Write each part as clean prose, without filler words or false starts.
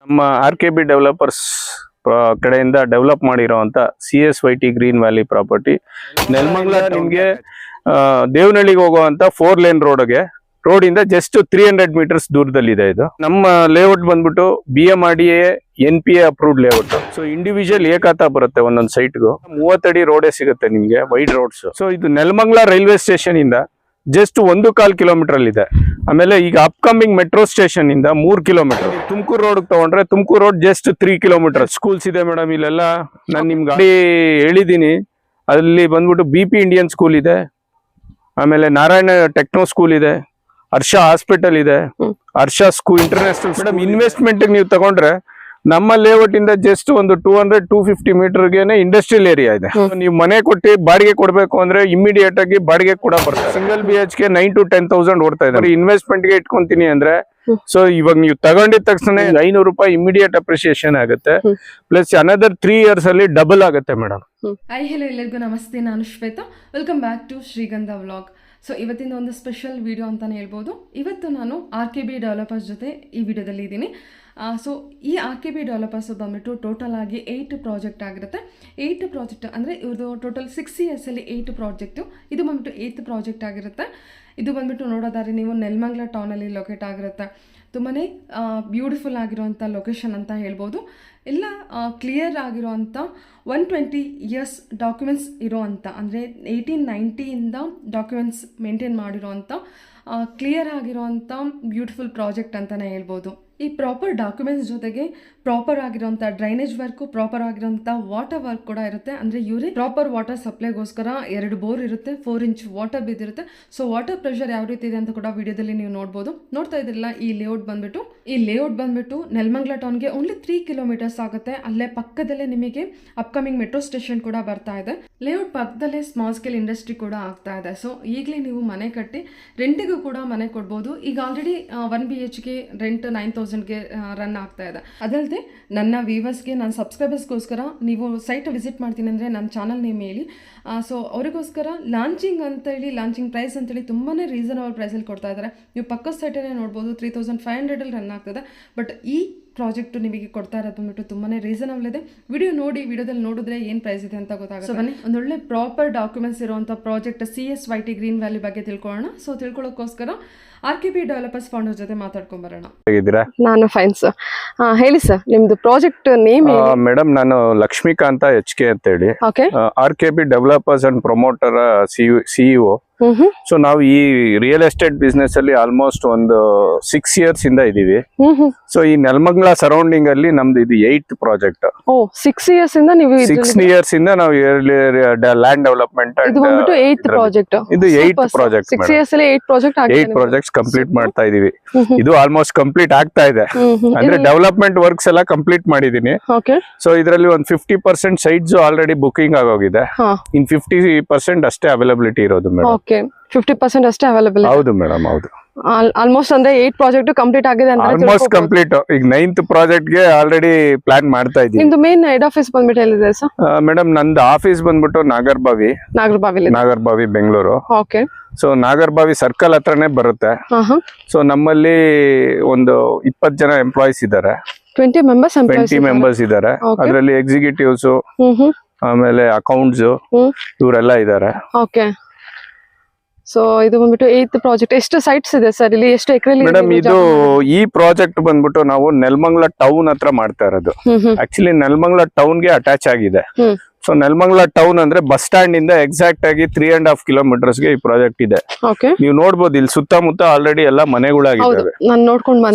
ನಮ್ಮ RKB developers ಕಡೆಯಿಂದ develop ಮಾಡಿರೋಂಥ CSYT green valley property Nelamangala ನಿಮಗೆ ದೇವನಹಳ್ಳಿಗೆ ಹೋಗುವಂತ 4 ಲೇನ್ ರೋಡ್ ಇಂದ ಜಸ್ಟ್ 300 ಮೀಟರ್ಸ್ ದೂರದಲ್ಲಿದೆ ಇದು. ನಮ್ಮ ಲೇಔಟ್ ಬಂದ್ಬಿಟ್ಟು BMRDA NPA approved layout. So individual ಏಕಾತ ಬರುತ್ತೆ ಒಂದೊಂದು ಸೈಟ್ಗೂ 30 ಅಡಿ ರೋಡೇ ಸಿಗುತ್ತೆ ನಿಮ್ಗೆ, ವೈಡ್ ರೋಡ್ಸ್. ಸೊ ಇದು ನೆಲಮಂಗಲ ರೈಲ್ವೆ ಸ್ಟೇಷನ್ ಇಂದ ಜಸ್ಟ್ 1.25 ಕಿಲೋಮೀಟರ್ ಅಲ್ಲಿ ಇದೆ. ಆಮೇಲೆ ಈಗ ಅಪ್ಕಮಿಂಗ್ ಮೆಟ್ರೋ ಸ್ಟೇಷನ್ ಇಂದ 3 ಕಿಲೋಮೀಟರ್. ತುಮಕೂರು ರೋಡ್ ತಗೊಂಡ್ರೆ Tumakuru road just 3 kilometre. Schools ಇದೆ ಮೇಡಮ್ ಇಲ್ಲೆಲ್ಲ. ನಾನು ನಿಮ್ಗೆ ಹೇಳಿದೀನಿ, ಅಲ್ಲಿ ಬಂದ್ಬಿಟ್ಟು BP ಇಂಡಿಯನ್ ಸ್ಕೂಲ್ ಇದೆ, ಆಮೇಲೆ ನಾರಾಯಣ ಟೆಕ್ನೋ ಸ್ಕೂಲ್ ಇದೆ, ಹರ್ಷ ಹಾಸ್ಪಿಟಲ್ ಇದೆ, ಹರ್ಷ ಸ್ಕೂಲ್ ಇಂಟರ್ನ್ಯಾಷನಲ್. ಮೇಡಮ್ ಇನ್ವೆಸ್ಟ್ಮೆಂಟ್ ನೀವು ತಗೊಂಡ್ರೆ ನಮ್ಮ ಲೇಔಟ್ ಇಂದ ಜಸ್ಟ್ ಒಂದು 200-250 ಮೀಟರ್ಗೆನೆ ಇಂಡಸ್ಟ್ರಿಯಲ್ ಏರಿಯಾ ಇದೆ. ನೀವು ಮನೆ ಕೊಟ್ಟು ಬಾಡಿಗೆ ಕೊಡ್ಬೇಕು ಅಂದ್ರೆ ಇಮಿಡಿಯೇಟ್ ಆಗಿ ಬಾಡಿಗೆ ಕೂಡ ಬರ್ತದೆ. ಸಿಂಗಲ್ BHK 9,000 to 10,000 ಓಡ್ತಾ ಇದೆ. ಇನ್ವೆಸ್ಟ್ಮೆಂಟ್ ಗೆ ಇಟ್ಕೊಂತೀನಿ ಅಂದ್ರೆ ಸೊ ಇವಾಗ ನೀವು ತಗೊಂಡಿದ ತಕ್ಷಣ 500 ರೂಪಾಯಿ ಇಮಿಡಿಯೇಟ್ ಅಪ್ರಿಸಿಯೇಷನ್ ಆಗುತ್ತೆ. ಪ್ಲಸ್ ಅನದರ್ 3 years ಅಲ್ಲಿ ಡಬಲ್ ಆಗುತ್ತೆ ಮೇಡಮ್. ಹಲೋ ಎಲ್ಲರಿಗೂ ನಮಸ್ತೆ, ನಾನು ಶ್ವೇತಾ. ವೆಲ್ಕಮ್ ಬ್ಯಾಕ್ ಟು ಶ್ರೀಗಂಧ ವ್ಲಾಗ್. ಸೊ ಇವತ್ತಿನ ಒಂದು ಸ್ಪೆಷಲ್ ವಿಡಿಯೋ ಅಂತಲೇ ಹೇಳ್ಬೋದು. ಇವತ್ತು ನಾನು RKB ಡೆವಲಪರ್ಸ್ ಜೊತೆ ಈ ವಿಡಿಯೋದಲ್ಲಿ ಇದ್ದೀನಿ. ಸೊ ಈ RKB ಡೆವಲಪರ್ಸ್ ಬಂದ್ಬಿಟ್ಟು ಟೋಟಲ್ ಆಗಿ 8 ಪ್ರಾಜೆಕ್ಟ್ ಆಗಿರುತ್ತೆ. 8 ಪ್ರಾಜೆಕ್ಟ್ ಅಂದರೆ ಇವ್ರದ್ದು ಟೋಟಲ್ 6 yearsಲ್ಲಿ 8 ಪ್ರಾಜೆಕ್ಟು. ಇದು ಬಂದ್ಬಿಟ್ಟು 8th ಪ್ರಾಜೆಕ್ಟ್ ಆಗಿರುತ್ತೆ. ಇದು ಬಂದ್ಬಿಟ್ಟು ನೋಡೋದಾದ್ರೆ ನೀವು ನೆಲಮಂಗಲ ಟೌನಲ್ಲಿ ಲೊಕೇಟ್ ಆಗಿರುತ್ತೆ. ತುಂಬಾ ಬ್ಯೂಟಿಫುಲ್ ಆಗಿರುವಂಥ ಲೊಕೇಶನ್ ಅಂತ ಹೇಳ್ಬೋದು. ಎಲ್ಲ ಕ್ಲಿಯರ್ ಆಗಿರೋವಂಥ 120 years ಡಾಕ್ಯುಮೆಂಟ್ಸ್ ಇರೋವಂಥ, ಅಂದರೆ 1890ಇಂದ ಡಾಕ್ಯುಮೆಂಟ್ಸ್ ಮೇಂಟೈನ್ ಮಾಡಿರೋವಂಥ ಕ್ಲಿಯರ್ ಆಗಿರೋವಂಥ ಬ್ಯೂಟಿಫುಲ್ ಪ್ರಾಜೆಕ್ಟ್ ಅಂತಲೇ ಹೇಳ್ಬೋದು. ಈ ಪ್ರಾಪರ್ ಡಾಕ್ಯುಮೆಂಟ್ಸ್ ಜೊತೆಗೆ ಪ್ರಾಪರ್ ಆಗಿರೋಂಥ ಡ್ರೈನೇಜ್ ವರ್ಕು, ಪ್ರಾಪರ್ ಆಗಿರೋಂಥ ವಾಟರ್ ವರ್ಕ್ ಕೂಡ ಇರುತ್ತೆ. ಅಂದರೆ ಇವರೇ ಪ್ರಾಪರ್ ವಾಟರ್ ಸಪ್ಲೈಗೋಸ್ಕರ 2 ಬೋರ್ ಇರುತ್ತೆ, 4 inch ವಾಟರ್ ಬಿದ್ದಿರುತ್ತೆ. ಸೊ ವಾಟರ್ ಪ್ರೆಷರ್ ಯಾವ ರೀತಿ ಇದೆ ಅಂತ ಕೂಡ ವಿಡಿಯೋದಲ್ಲಿ ನೀವು ನೋಡ್ಬೋದು. ನೋಡ್ತಾ ಇದ್ದಿರಲ್ಲ, ಈ ಲೇಔಟ್ ಬಂದ್ಬಿಟ್ಟು ನೆಲಮಂಗಲ ಟೌನ್ಗೆ ಓನ್ಲಿ 3 kilometers ಆಗುತ್ತೆ. ಅಲ್ಲೇ ಪಕ್ಕದಲ್ಲೇ ನಿಮಗೆ ಅಪ್ಕಮಿಂಗ್ ಮೆಟ್ರೋ ಸ್ಟೇಷನ್ ಕೂಡ ಬರ್ತಾ ಇದೆ. ಲೇಔಟ್ ಪಕ್ಕದಲ್ಲೇ ಸ್ಮಾಲ್ ಸ್ಕೇಲ್ ಇಂಡಸ್ಟ್ರಿ ಕೂಡ ಆಗ್ತಾ ಇದೆ. ಸೊ ಈಗಲೇ ನೀವು ಮನೆ ಕಟ್ಟಿ ರೆಂಟಿಗೂ ಕೂಡ ಮನೆ ಕೊಡ್ಬೋದು. ಈಗ ಆಲ್ರೆಡಿ 1 BHK ರೆಂಟ್ 9,000ಗೆ ರನ್ ಆಗ್ತಾ ಇದೆ. ಅದಲ್ಲದೆ ನನ್ನ ವ್ಯೂವರ್ಸ್ಗೆ, ನನ್ನ ಸಬ್ಸ್ಕ್ರೈಬರ್ಸ್ಗೋಸ್ಕರ ನೀವು ಸೈಟ್ ವಿಸಿಟ್ ಮಾಡ್ತೀನಿ ಅಂದರೆ ನನ್ನ ಚಾನಲ್ ನೇಮ್ ಹೇಳಿ. ಸೊ ಅವರಿಗೋಸ್ಕರ ಲಾಂಚಿಂಗ್ ಪ್ರೈಸ್ ಅಂತೇಳಿ ತುಂಬಾ ರೀಸನಬಲ್ ಪ್ರೈಸಲ್ಲಿ ಕೊಡ್ತಾ ಇದ್ದಾರೆ. ನೀವು ಪಕ್ಕದ ಸೈಟನ್ನೇ ನೋಡ್ಬೋದು, 3,500 ರನ್ ಆಗ್ತದೆ. ಬಟ್ ಈ ಪ್ರಾಜೆಕ್ಟು ನಿಮಗೆ ಕೊಡ್ತಾ ಇರೋದು ಬಂದ್ಬಿಟ್ಟು ತುಂಬಾ ರೀಸನಬಲ್ ಇದೆ. ವಿಡಿಯೋದಲ್ಲಿ ನೋಡಿದ್ರೆ ಏನು ಪ್ರೈಸ್ ಇದೆ ಅಂತ ಗೊತ್ತಾಗುತ್ತೆ. ಬನ್ನಿ ಒಂದೊಳ್ಳೆ ಪ್ರಾಪರ್ ಡಾಕ್ಯುಮೆಂಟ್ಸ್ ಇರುವಂಥ ಪ್ರಾಜೆಕ್ಟ್ CSYT ಗ್ರೀನ್ ವ್ಯಾಲಿ ಬಗ್ಗೆ ತಿಳ್ಕೊಳ್ಳೋಣ. ಸೊ ತಿಳ್ಕೊಳ್ಳೋಕ್ಕೋಸ್ಕರ RKB ಡೆವಲಪರ್ಸ್ ಫೌಂಡರ್ ಜೊತೆ ಮಾತಾಡ್ಕೊಂಬರೋಣ. ನಾನು ಫೈನ್ ಸರ್. ಹೇಳಿ ಸರ್, ನಿಮ್ದು ಪ್ರಾಜೆಕ್ಟ್ ನೇಮ್? ಮೇಡಮ್ ನಾನು ಲಕ್ಷ್ಮೀಕಾಂತ HK ಅಂತ ಹೇಳಿ, RKB developers and promoter CEO. So ನಾವು ಈ ರಿಯಲ್ ಎಸ್ಟೇಟ್ ಬಿಸ್ನೆಸ್ ಅಲ್ಲಿ ಆಲ್ಮೋಸ್ಟ್ ಒಂದು 6 years ಇಂದ ಇದೀವಿ. ಸೊ ಈ ನೆಲಮಂಗಲ ಸರೌಂಡಿಂಗ್ ಅಲ್ಲಿ ನಮ್ದು ಇದು 8th ಪ್ರಾಜೆಕ್ಟ್. 6 years ಇಂದ ನೀವು 6 years ಇಂದ ನಾವು ಲ್ಯಾಂಡ್ ಡೆವಲಪ್ಮೆಂಟ್. ಇದು ಬಂದ್ಬಿಟ್ಟು 8th ಪ್ರಾಜೆಕ್ಟ್. ಇದು 8th ಪ್ರಾಜೆಕ್ಟ್. 6 years ಅಲ್ಲಿ 8 ಪ್ರಾಜೆಕ್ಟ್ಸ್ ಕಂಪ್ಲೀಟ್ ಮಾಡ್ತಾ ಇದೀವಿ. ಇದು ಆಲ್ಮೋಸ್ಟ್ ಕಂಪ್ಲೀಟ್ ಆಗ್ತಾ ಇದೆ. ಅಂದ್ರೆ ಡೆವಲಪ್ಮೆಂಟ್ ವರ್ಕ್ಸ್ ಎಲ್ಲ ಕಂಪ್ಲೀಟ್ ಮಾಡಿದೀನಿ. ಸೊ ಇದರಲ್ಲಿ ಒಂದು 50% ಸೈಟ್ಸ್ ಆಲ್ರೆಡಿ ಬುಕಿಂಗ್ ಆಗೋಗಿದೆ. ಇನ್ 50% ಅಷ್ಟೇ ಅವೈಲಬಿಲಿಟಿ ಇರೋದು ಮೇಡಮ್. 50% ಅಷ್ಟೇ ಅವೈಲಬಲ್. ಹೌದು ಮೇಡಮ್, ಹೌದು. ಆಲ್ಮೋಸ್ಟ್ ಅಂದ್ರೆ 8 ಪ್ರಾಜೆಕ್ಟ್ ಕಂಪ್ಲೀಟ್ ಆಗಿದೆ ಅಂತ. Almost complete. ಈಗ 9th ಪ್ರಾಜೆಕ್ಟ್ ಗೆ ಆಲ್ರೆಡಿ ಪ್ಲಾನ್ ಮಾಡ್ತಾ ಇದ್ದೀವಿ. ನಿಮ್ದು ಮೇನ್ ಹೆಡ್ ಆಫೀಸ್ ಬಂದ್ಬಿಟ್ಟು ಎಲ್ಲಿದೆ ಸರ್? ಮೇಡಮ್ ನಂದು ಆಫೀಸ್ ಬಂದ್ಬಿಟ್ಟು Nagarbhavi Bengaluru. Okay. So Nagarbhavi circle ಹತ್ರನೇ ಬರುತ್ತೆ. ಸೊ ನಮ್ಮಲ್ಲಿ ಒಂದು 20 ಜನ ಎಂಪ್ಲಾಯೀಸ್ ಇದ್ದಾರೆ. 20 ಮೆಂಬರ್ಸ್ ಇದ್ದಾರೆ. ಅದರಲ್ಲಿ ಎಕ್ಸಿಕ್ಯೂಟಿವ್ಸ್, ಆಮೇಲೆ ಅಕೌಂಟ್ಸ್, ಇವರೆಲ್ಲ ಇದ್ದಾರೆ. ಓಕೆ. ಸೊ ಇದು ಬಂದ್ಬಿಟ್ಟು 8th ಪ್ರಾಜೆಕ್ಟ್. ಎಷ್ಟು ಸೈಟ್ಸ್ ಇದೆ ಸರ್ ಇಲ್ಲಿ? ಎಷ್ಟು ಎಕರೆ? ಮೇಡಮ್ ಇದು ಈ ಪ್ರಾಜೆಕ್ಟ್ ಬಂದ್ಬಿಟ್ಟು ನಾವು ನೆಲಮಂಗಲ ಟೌನ್ ಹತ್ರ ಮಾಡ್ತಾ ಇರೋದು. ಆಕ್ಚುಲಿ ನೆಲಮಂಗಲ ಟೌನ್ ಗೆ ಅಟ್ಯಾಚ್ ಆಗಿದೆ. ಸೊ ನೆಲಮಂಗಲ ಟೌನ್ ಅಂದ್ರೆ ಬಸ್ ಸ್ಟ್ಯಾಂಡ್ ಇಂದ ಎಕ್ಸಾಕ್ಟ್ ಆಗಿ 3.5 kilometers ಗೆ ಈ ಪ್ರಾಜೆಕ್ಟ್ ಇದೆ. ನೀವು ನೋಡ್ಬೋದು ಇಲ್ಲಿ ಸುತ್ತಮುತ್ತ ಆಲ್ರೆಡಿ ಎಲ್ಲ ಮನೆಗಳಾಗಿದ್ದಾವೆ.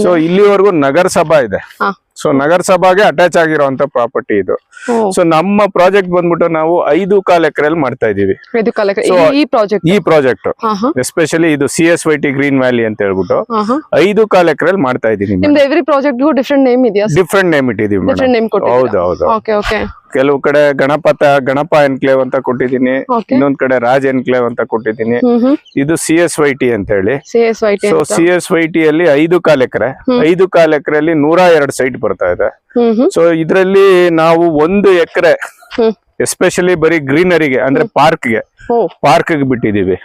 ಸೊ ಇಲ್ಲಿವರೆಗೂ ನಗರಸಭಾ ಇದೆ. ಸೊ ನಗರಸಭಾಗೆ ಅಟ್ಯಾಚ್ ಆಗಿರುವಂತ ಪ್ರಾಪರ್ಟಿ ಇದು. ಸೊ ನಮ್ಮ ಪ್ರಾಜೆಕ್ಟ್ ಬಂದ್ಬಿಟ್ಟು ನಾವು 5.25 ಎಕರೆಯಲ್ಲಿ ಮಾಡ್ತಾ ಇದೀವಿ. ಈ ಪ್ರಾಜೆಕ್ಟ್ ಎಸ್ಪೆಷಲಿ ಇದು CSYT ಗ್ರೀನ್ ವ್ಯಾಲಿ ಅಂತ ಹೇಳ್ಬಿಟ್ಟು 5.25 ಎಕರೆಯಲ್ಲಿ ಮಾಡ್ತಾ ಇದೀನಿ. ಎವ್ರಿ ಪ್ರಾಜೆಕ್ಟ್ ಡಿಫ್ರೆಂಟ್ ನೇಮ್ ಇದೆಯಾ? ಡಿಫ್ರೆಂಟ್ ನೇಮ್ ಇಟ್ಟಿದೀವಿ. ಹೌದು. ಕೆಲವು ಕಡೆ ಗಣಪ ಎನ್ಕ್ಲೇವ್ ಅಂತ ಕೊಟ್ಟಿದ್ದೀನಿ, ಇನ್ನೊಂದ್ ಕಡೆ ರಾಜ್ ಎನ್ಕ್ಲೇವ್ ಅಂತ ಕೊಟ್ಟಿದ್ದೀನಿ. ಇದು CSYT ಅಂತ ಹೇಳಿ. ಸೊ CSYT ಅಲ್ಲಿ 5.25 ಎಕರೆ. 5.25 ಎಕರೆಯಲ್ಲಿ 102 ಸೈಟ್ ಬರ್ತಾ ಇದೆ. ಸೊ ಇದ್ರಲ್ಲಿ ನಾವು 1 ಎಕರೆ ಎಸ್ಪೆಷಲಿ ಬರೀ ಗ್ರೀನರಿಗೆ ಅಂದ್ರೆ ಪಾರ್ಕ್ ಬಿಟ್ಟಿದೀವಿ.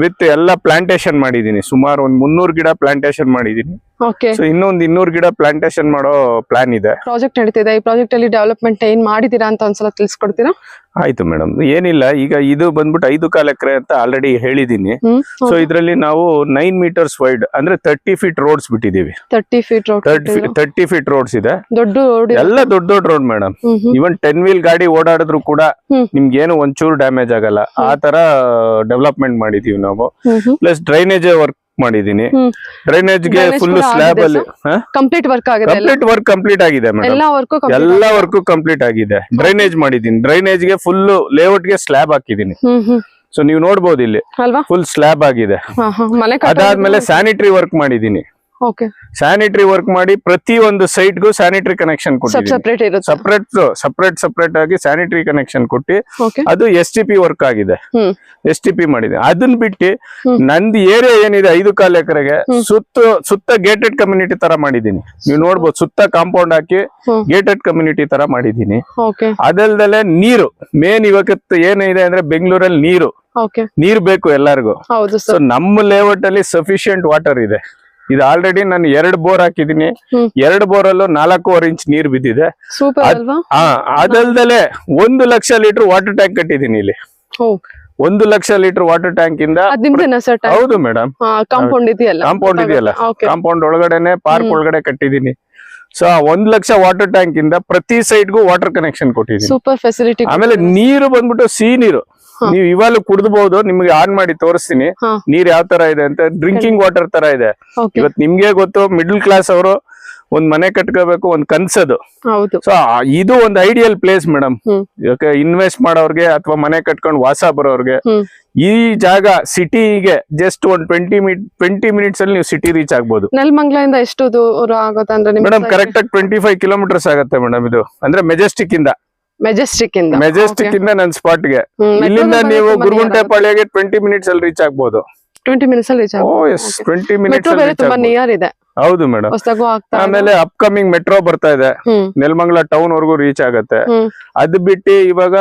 ವಿತ್ ಎಲ್ಲ ಪ್ಲಾಂಟೇಶನ್ ಮಾಡಿದೀನಿ. ಸುಮಾರು ಒಂದು 300 ಗಿಡ ಪ್ಲಾಂಟೇಶನ್ ಮಾಡಿದೀನಿ. ಓಕೆ ಸೊ ಇನ್ನೊಂದು 200 ಗಿಡ ಪ್ಲಾಂಟೇಶನ್ ಮಾಡೋ ಪ್ಲಾನ್ ಇದೆ. ಪ್ರಾಜೆಕ್ಟ್ ನಡೀತಿದೆ. ಈ ಪ್ರಾಜೆಕ್ಟ್ ಅಲ್ಲಿ ಡೆವಲಪ್ಮೆಂಟ್ ಏನ್ ಮಾಡಿದೀರಾ ಅಂತ ಒಂದ್ಸಲ ತಿಳಿಸ್ಕೊಡ್ತೀರಾ? ಆಯ್ತು ಮೇಡಮ್, ಏನಿಲ್ಲ, ಈಗ ಇದು ಬಂದ್ಬಿಟ್ಟು 5 ಎಕರೆ ಅಂತ ಆಲ್ರೆಡಿ ಹೇಳಿದೀನಿ. ಸೊ ಇದ್ರಲ್ಲಿ ನಾವು 9 ಮೀಟರ್ಸ್ ವೈಡ್ ಅಂದ್ರೆ 30 ಫೀಟ್ ರೋಡ್ಸ್ ಬಿಟ್ಟಿದೀವಿ. 30 ಫೀಟ್ ರೋಡ್, 30 ಫೀಟ್ ರೋಡ್ಸ್ ಇದೆ. ದೊಡ್ಡ ರೋಡ್, ಎಲ್ಲ ದೊಡ್ಡ ರೋಡ್ ಮೇಡಮ್. ಇವನ್ 10 ವೀಲ್ ಗಾಡಿ ಓಡಾಡಿದ್ರು ಕೂಡ ನಿಮ್ಗೆ ಏನು ಒಂಚೂರು ಡ್ಯಾಮೇಜ್ ಆಗಲ್ಲ, ಆ ತರ ಡೆವಲಪ್ಮೆಂಟ್ ಮಾಡಿದೀವಿ ನಾವು. ಪ್ಲಸ್ ಡ್ರೈನೇಜ್ ವರ್ಕ್ ಮಾಡಿದೀನಿ. ಡ್ರೈನೇಜ್ ಗೆ ಫುಲ್ ಸ್ಲ್ಯಾಬ್ ಅಲ್ಲಿ ಕಂಪ್ಲೀಟ್ ವರ್ಕ್ ಆಗಿದೆ. ಕಂಪ್ಲೀಟ್ ಆಗಿದೆ ಮೇಡಮ್. ಎಲ್ಲ ವರ್ಕ್ ಕಂಪ್ಲೀಟ್ ಆಗಿದೆ. ಡ್ರೈನೇಜ್ ಮಾಡಿದೀನಿ. ಡ್ರೈನೇಜ್ ಗೆ ಫುಲ್ ಲೇಔಟ್ ಗೆ ಸ್ಲ್ಯಾಬ್ ಹಾಕಿದೀನಿ. ಸೊ ನೀವು ನೋಡ್ಬೋದು ಇಲ್ಲಿ ಫುಲ್ ಸ್ಲ್ಯಾಬ್ ಆಗಿದೆ. ಅದಾದ್ಮೇಲೆ ಸ್ಯಾನಿಟರಿ ವರ್ಕ್ ಮಾಡಿದೀನಿ. ಸ್ಯಾನಿಟರಿ ವರ್ಕ್ ಮಾಡಿ ಪ್ರತಿ ಒಂದು ಸೈಟ್ ಗೂ ಸ್ಯಾನಿಟರಿ ಕನೆಕ್ಷನ್ ಕೊಟ್ಟಿದ್ದೀನಿ. ಸಪರೇಟ್ ಆಗಿ ಸ್ಯಾನಿಟರಿ ಕನೆಕ್ಷನ್ ಕೊಟ್ಟಿ ಅದು STP ವರ್ಕ್ ಆಗಿದೆ. STP ಮಾಡಿದೆ. ಅದನ್ನ ಬಿಟ್ಟು ನಂದು ಏರಿಯಾ ಏನಿದೆ 5 ಎಕರೆಗೆ ಸುತ್ತ ಗೇಟೆಡ್ ಕಮ್ಯುನಿಟಿ ತರ ಮಾಡಿದೀನಿ. ನೀವು ನೋಡ್ಬೋದು, ಸುತ್ತ ಕಾಂಪೌಂಡ್ ಹಾಕಿ ಗೇಟೆಡ್ ಕಮ್ಯುನಿಟಿ ತರ ಮಾಡಿದೀನಿ. ಅದಲ್ದಲೆ ನೀರು ಮೇನ್ ಇವತ್ತು ಏನಿದೆ ಅಂದ್ರೆ ಬೆಂಗಳೂರಲ್ಲಿ ನೀರು ಬೇಕು ಎಲ್ಲರಿಗೂ. ಸೊ ನಮ್ಮ ಲೇಔಟ್ ಅಲ್ಲಿ ಸಫಿಶಿಯಂಟ್ ವಾಟರ್ ಇದೆ. ಇದು ಆಲ್ರೆಡಿ ನಾನು 2 ಬೋರ್ ಹಾಕಿದೀನಿ. 2 ಬೋರಲ್ಲೂ 4.5 ಇಂಚ್ ನೀರು ಬಿದ್ದಿದೆ. ಅದಲ್ದಲೆ 1 ಲಕ್ಷ ಲೀಟರ್ ವಾಟರ್ ಟ್ಯಾಂಕ್ ಕಟ್ಟಿದೀನಿ ಇಲ್ಲಿ. 1 ಲಕ್ಷ ಲೀಟರ್ ವಾಟರ್ ಟ್ಯಾಂಕ್ ಇಂದ. ಹೌದು ಮೇಡಮ್, ಕಾಂಪೌಂಡ್ ಇದೆಯಲ್ಲ, ಕಾಂಪೌಂಡ್ ಒಳಗಡೆನೆ ಪಾರ್ಕ್ ಒಳಗಡೆ ಕಟ್ಟಿದೀನಿ. ಸೊ 1 ಲಕ್ಷ ವಾಟರ್ ಟ್ಯಾಂಕ್ ಇಂದ ಪ್ರತಿ ಸೈಡ್ ಗೂ ವಾಟರ್ ಕನೆಕ್ಷನ್ ಕೊಟ್ಟಿದ್ದೀನಿ. Super facility. ಆಮೇಲೆ ನೀರು ಬಂದ್ಬಿಟ್ಟು ಸಿಹಿ ನೀರು. ನೀವು ಇವಾಗ ಕುಡಿದಬಹುದು. ನಿಮ್ಗೆ ಆನ್ ಮಾಡಿ ತೋರಿಸ್ತೀನಿ ನೀರ್ ಯಾವ ತರ ಇದೆ ಅಂತ. ಡ್ರಿಂಕಿಂಗ್ ವಾಟರ್ ತರ ಇದೆ. ಇವತ್ತು ನಿಮ್ಗೆ ಗೊತ್ತು, ಮಿಡಲ್ ಕ್ಲಾಸ್ ಅವರು ಒಂದ್ ಮನೆ ಕಟ್ಕೋಬೇಕು, ಒಂದ್ ಕನ್ಸದು. ಸೊ ಇದು ಒಂದು ಐಡಿಯಲ್ ಪ್ಲೇಸ್ ಮೇಡಮ್. ಇನ್ವೆಸ್ಟ್ ಮಾಡೋರ್ಗೆ ಅಥವಾ ಮನೆ ಕಟ್ಕೊಂಡು ವಾಸ ಬರೋರ್ಗೆ ಈ ಜಾಗ ಸಿಟಿಗೆ ಜಸ್ಟ್ ಒಂದು 20 ಮಿನಿಟ್ಸ್ ಅಲ್ಲಿ ನೀವು ಸಿಟಿ ರೀಚ್ ಆಗ್ಬೋದು. ನೆಲಮಂಗಲದಿಂದ ಎಷ್ಟು ದೂರ ಆಗುತ್ತೆ ಮೇಡಮ್? ಕರೆಕ್ಟ್ ಆಗಿ 25 ಕಿಲೋಮೀಟರ್ಸ್ ಆಗುತ್ತೆ ಮೇಡಮ್. ಇದು ಅಂದ್ರೆ ಮೆಜೆಸ್ಟಿಕ್ ಇಂದ ನನ್ನ ಸ್ಪಾಟ್ ಗೆ. ಇಲ್ಲಿಂದ ನೀವು ಗುರುಗುಂಟೆಪಾಳ್ಯಗೆ 20 ಮಿನಿಟ್ಸ್ ಅಲ್ಲಿ ರೀಚ್ ಆಗ್ಬೋದು. 20 ಮಿನಿಟ್ಸ್ ಅಲ್ಲಿ ರೀಚ್ ಆಗ್ಬೋದು. 20 ಮಿನಿಟ್ಸ್ ತುಂಬಾ ನಿಯರ್ ಇದೆ. ಹೌದು ಮೇಡಮ್. ಆಮೇಲೆ ಅಪ್ಕಮಿಂಗ್ ಮೆಟ್ರೋ ಬರ್ತಾ ಇದೆ, ನೆಲಮಂಗಲ ಟೌನ್ ವರ್ಗೂ ರೀಚ್ ಆಗತ್ತೆ. ಅದು ಬಿಟ್ಟು ಇವಾಗ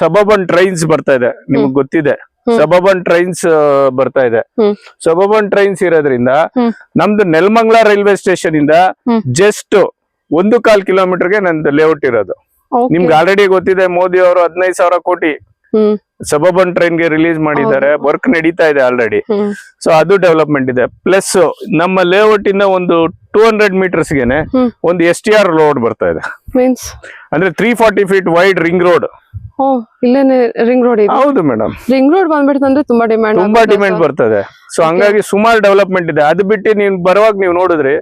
ಸಬರ್ಬನ್ ಟ್ರೈನ್ಸ್ ಬರ್ತಾ ಇದೆ, ನಿಮ್ಗೆ ಗೊತ್ತಿದೆ. ಸಬರ್ಬನ್ ಟ್ರೈನ್ಸ್ ಬರ್ತಾ ಇದೆ. ಸಬರ್ಬನ್ ಟ್ರೈನ್ಸ್ ಇರೋದ್ರಿಂದ ನಮ್ದು ನೆಲಮಂಗಲ ರೈಲ್ವೆ ಸ್ಟೇಷನ್ ಇಂದ ಜಸ್ಟ್ 1.25 ಕಿಲೋಮೀಟರ್ಗೆ ನಂದು ಲೇಔಟ್ ಇರೋದು. ನಿಮ್ಗೆ ಆಲ್ರೆಡಿ ಗೊತ್ತಿದೆ, ಮೋದಿ ಅವರು 15,000 ಕೋಟಿ ಸಬರ್ಬನ್ ಟ್ರೈನ್ ಗೆ ರಿಲೀಸ್ ಮಾಡಿದ್ದಾರೆ. ವರ್ಕ್ ನಡೀತಾ ಇದೆ ಆಲ್ರೆಡಿ. ಸೊ ಅದು ಡೆವಲಪ್ಮೆಂಟ್ ಇದೆ. ಪ್ಲಸ್ ನಮ್ಮ ಲೇಔಟ್ ಇಂದ ಒಂದು 200 ಮೀಟರ್ಸ್ ಗೆನೆ ಒಂದು STR ರೋಡ್ ಬರ್ತಾ ಇದೆ. ಅಂದ್ರೆ 340 ಫೀಟ್ ವೈಡ್ ರಿಂಗ್ ರೋಡ್. ಇಲ್ಲೇನೆ ರಿಂಗ್ ರೋಡ್ ಇದೆ. ಹೌದು ಮೇಡಮ್. ರಿಂಗ್ ರೋಡ್ ಬಂದ್ಬಿಡ್ತಂದ್ರೆ ತುಂಬಾ ಡಿಮ್ಯಾಂಡ್ ಬರ್ತದೆ. ಸೊ ಹಂಗಾಗಿ ಸುಮಾರು ಡೆವಲಪ್ಮೆಂಟ್ ಇದೆ. ಅದು ಬಿಟ್ಟು ನೀವು ಬರುವಾಗ ನೀವು ನೋಡಿದ್ರಿ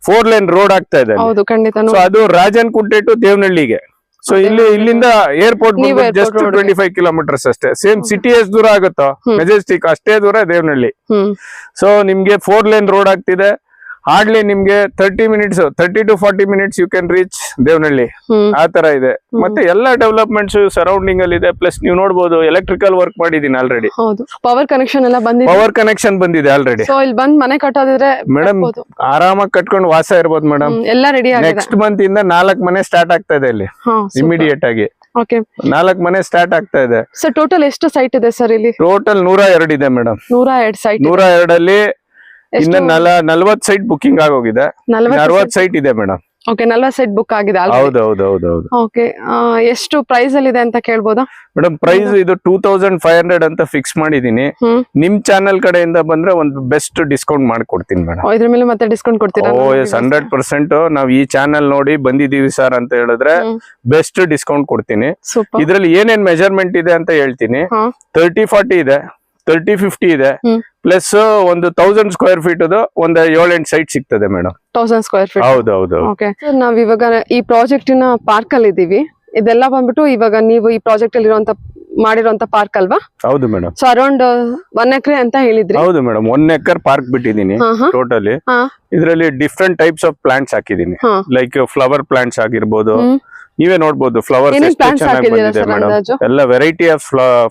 4 ಲೈನ್ ರೋಡ್ ಆಗ್ತಾ ಇದೆ. ಸೊ ಅದು ರಾಜನ್ಕುಂಟೆ ಟು ದೇವನಹಳ್ಳಿಗೆ. ಸೊ ಇಲ್ಲಿಂದ ಏರ್ಪೋರ್ಟ್ ಜಸ್ಟ್ 25 ಕಿಲೋಮೀಟರ್ಸ್ ಅಷ್ಟೇ. ಸೇಮ್ ಸಿಟಿ ಎಷ್ಟು ದೂರ ಆಗುತ್ತೋ ಮೆಜೆಸ್ಟಿಕ್ ಅಷ್ಟೇ ದೂರ ದೇವನಹಳ್ಳಿ. ಸೊ ನಿಮ್ಗೆ 4 ಲೈನ್ ರೋಡ್ ಆಗ್ತಿದೆ. ಹಾರ್ಡ್ಲಿ ನಿಮ್ಗೆ 30 to 40 minutes you can reach Devanahalli. ಆ ತರ ಇದೆ. ಮತ್ತೆ ಎಲ್ಲ ಡೆವಲಪ್ಮೆಂಟ್ಸ್ ಸರೌಂಡಿಂಗ್ ಅಲ್ಲಿ ಇದೆ. ಪ್ಲಸ್ ನೀವು ನೋಡಬಹುದು ಎಲೆಕ್ಟ್ರಿಕಲ್ ವರ್ಕ್ ಮಾಡಿದೀನಿ ಆಲ್ರೆಡಿ. ಪವರ್ ಕನೆಕ್ಷನ್ ಎಲ್ಲ ಬಂದಿದೆ ಆಲ್ರೆಡಿ. ಇಲ್ಲಿ ಬಂದ್ ಮನೆ ಕಟ್ಟೋದಿದ್ರೆ ಮೇಡಮ್ ಆರಾಮಾಗಿ ಕಟ್ಕೊಂಡು ವಾಸ ಇರ್ಬೋದು ಮೇಡಮ್. ಎಲ್ಲ ರೆಡಿ. ನೆಕ್ಸ್ಟ್ ಮಂತ್ ಇಂದ 4 ಮನೆ ಸ್ಟಾರ್ಟ್ ಆಗ್ತಾ ಇದೆ ಇಲ್ಲಿ ಇಮಿಡಿಯೇಟ್ ಆಗಿ. 4 ಮನೆ ಸ್ಟಾರ್ಟ್ ಆಗ್ತಾ ಇದೆ. ಸರ್ ಟೋಟಲ್ ಎಷ್ಟು ಸೈಟ್ ಇದೆ ಸರ್ ಇಲ್ಲಿ? ಟೋಟಲ್ 102 ಇದೆ ಮೇಡಮ್. 102 ಸೈಟ್. 102 ಅಲ್ಲಿ ಇನ್ನ 40 ಸೈಟ್ ಬುಕಿಂಗ್ ಆಗೋಗಿದೆ. 60 ಸೈಟ್ ಇದೆ ಮೇಡಮ್. 40 ಸೈಟ್ ಬುಕ್ ಆಗಿದೆ. ಎಷ್ಟು ಪ್ರೈಸ್ ಅಲ್ಲಿ ಇದೆ ಅಂತ ಕೇಳ್ಬೋದಾ ಮೇಡಮ್? ಪ್ರೈಸ್ ಇದು 2500 ಅಂತ ಫಿಕ್ಸ್ ಮಾಡಿದೀನಿ. ನಿಮ್ ಚಾನೆಲ್ ಕಡೆಯಿಂದ ಬಂದ್ರೆ ಒಂದು ಬೆಸ್ಟ್ ಡಿಸ್ಕೌಂಟ್ ಮಾಡ್ಕೊಡ್ತೀನಿ ಮೇಡಮ್. ಇದ್ರ ಮೇಲೆ ಮತ್ತೆ ಡಿಸ್ಕೌಂಟ್ ಕೊಡ್ತೀರಾ? 100% ನಾವ್ ಈ ಚಾನೆಲ್ ನೋಡಿ ಬಂದಿದೀವಿ ಸರ್ ಅಂತ ಹೇಳಿದ್ರೆ ಬೆಸ್ಟ್ ಡಿಸ್ಕೌಂಟ್ ಕೊಡ್ತೀನಿ. ಇದ್ರಲ್ಲಿ ಏನೇನ್ ಮೆಜರ್ಮೆಂಟ್ ಇದೆ ಅಂತ ಹೇಳ್ತೀನಿ. 30-40 ಇದೆ, 30-50 ಇದೆ. ಪ್ಲಸ್ ಒಂದು 1000 ಸ್ಕ್ವೇರ್ ಫೀಟ್ ಒಂದು 7-8 ಸೈಟ್ ಸಿಗ್ತದೆ ಮೇಡಮ್. 1000 square feet. ಹೌದೌದು. ನಾವ್ ಇವಾಗ ಈ ಪ್ರಾಜೆಕ್ಟಿನ ಪಾರ್ಕ್ ಅಲ್ಲಿ ಇದೀವಿ. ಇದೆಲ್ಲ ಬಂದ್ಬಿಟ್ಟು ಇವಾಗ ನೀವು ಈ ಪ್ರಾಜೆಕ್ಟ್ ಅಲ್ಲಿ ಮಾಡಿರುವಂತ ಪಾರ್ಕ್ ಅಲ್ವಾ? ಹೌದು ಮೇಡಮ್. ಸೊ ಅರೌಂಡ್ 1 ಎಕರೆ ಅಂತ ಹೇಳಿದ್ರಿ. ಹೌದು ಮೇಡಮ್. 1 ಎಕರ್ ಪಾರ್ಕ್ ಬಿಟ್ಟಿದೀನಿ ಟೋಟಲಿ. ಇದರಲ್ಲಿ ಡಿಫ್ರೆಂಟ್ ಟೈಪ್ಸ್ ಆಫ್ ಪ್ಲಾಂಟ್ಸ್ ಹಾಕಿದೀನಿ. ಲೈಕ್ ಫ್ಲವರ್ ಪ್ಲಾಂಟ್ಸ್ ಆಗಿರ್ಬೋದು. ನೀವೇ ನೋಡ್ಬೋದು ಫ್ಲವರ್ಸ್ ಎಷ್ಟು ಚೆನ್ನಾಗಿ ಬಂದಿದೆ ಮೇಡಮ್. ಎಲ್ಲ ವೆರೈಟಿ ಆಫ್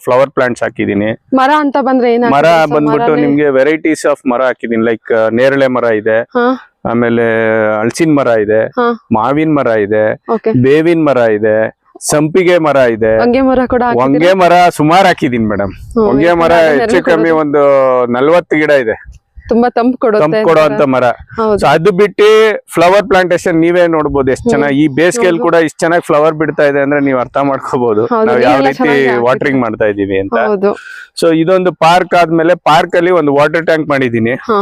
ಫ್ಲವರ್ ಪ್ಲಾಂಟ್ಸ್ ಹಾಕಿದೀನಿ. ಮರ ಅಂತ ಬಂದ್ರೆ ಮರ ಬಂದ್ಬಿಟ್ಟು ನಿಮ್ಗೆ ವೆರೈಟೀಸ್ ಆಫ್ ಮರ ಹಾಕಿದೀನಿ. ಲೈಕ್ ನೇರಳೆ ಮರ ಇದೆ, ಆಮೇಲೆ ಹಲಸಿನ ಮರ ಇದೆ, ಮಾವಿನ ಮರ ಇದೆ, ಬೇವಿನ ಮರ ಇದೆ, ಸಂಪಿಗೆ ಮರ ಇದೆ, ಹೊಂಗೆ ಮರ ಸುಮಾರು ಹಾಕಿದೀನಿ ಮೇಡಮ್. ಹೊಂಗೆ ಮರ ಹೆಚ್ಚು ಕಮ್ಮಿ ಒಂದು 40 ಗಿಡ ಇದೆ. ತುಂಬಾ ತಂಪು ತಂಪು ಕೊಡುವಂತ ಮರ. ಹೌದು. ಸೊ ಅದು ಬಿಟ್ಟು ಫ್ಲವರ್ ಪ್ಲಾಂಟೇಶನ್ ನೀವೇ ನೋಡ್ಬೋದು ಎಷ್ಟು ಚೆನ್ನಾಗಿ ಈ ಬೇಸಿಗೆಯಲ್ಲಿ ಕೂಡ ಇಷ್ಟು ಚೆನ್ನಾಗಿ ಫ್ಲವರ್ ಬಿಡ್ತಾ ಇದೆ ಅಂದ್ರೆ ನೀವು ಅರ್ಥ ಮಾಡ್ಕೋಬಹುದು ಹೌದು, ನಾವು ಯಾವ ನೀರೆಲ್ಲ ರೀತಿ ಚೆನ್ನಾಗಿ ವಾಟರಿಂಗ್ ಮಾಡ್ತಾ ಇದೀವಿ ಅಂತ. ಹೌದು. ಸೊ ಇದೊಂದು ಪಾರ್ಕ್ ಆದ್ಮೇಲೆ ಪಾರ್ಕ್ ಅಲ್ಲಿ ಒಂದು ವಾಟರ್ ಟ್ಯಾಂಕ್ ಮಾಡಿದೀನಿ. ಹಾ.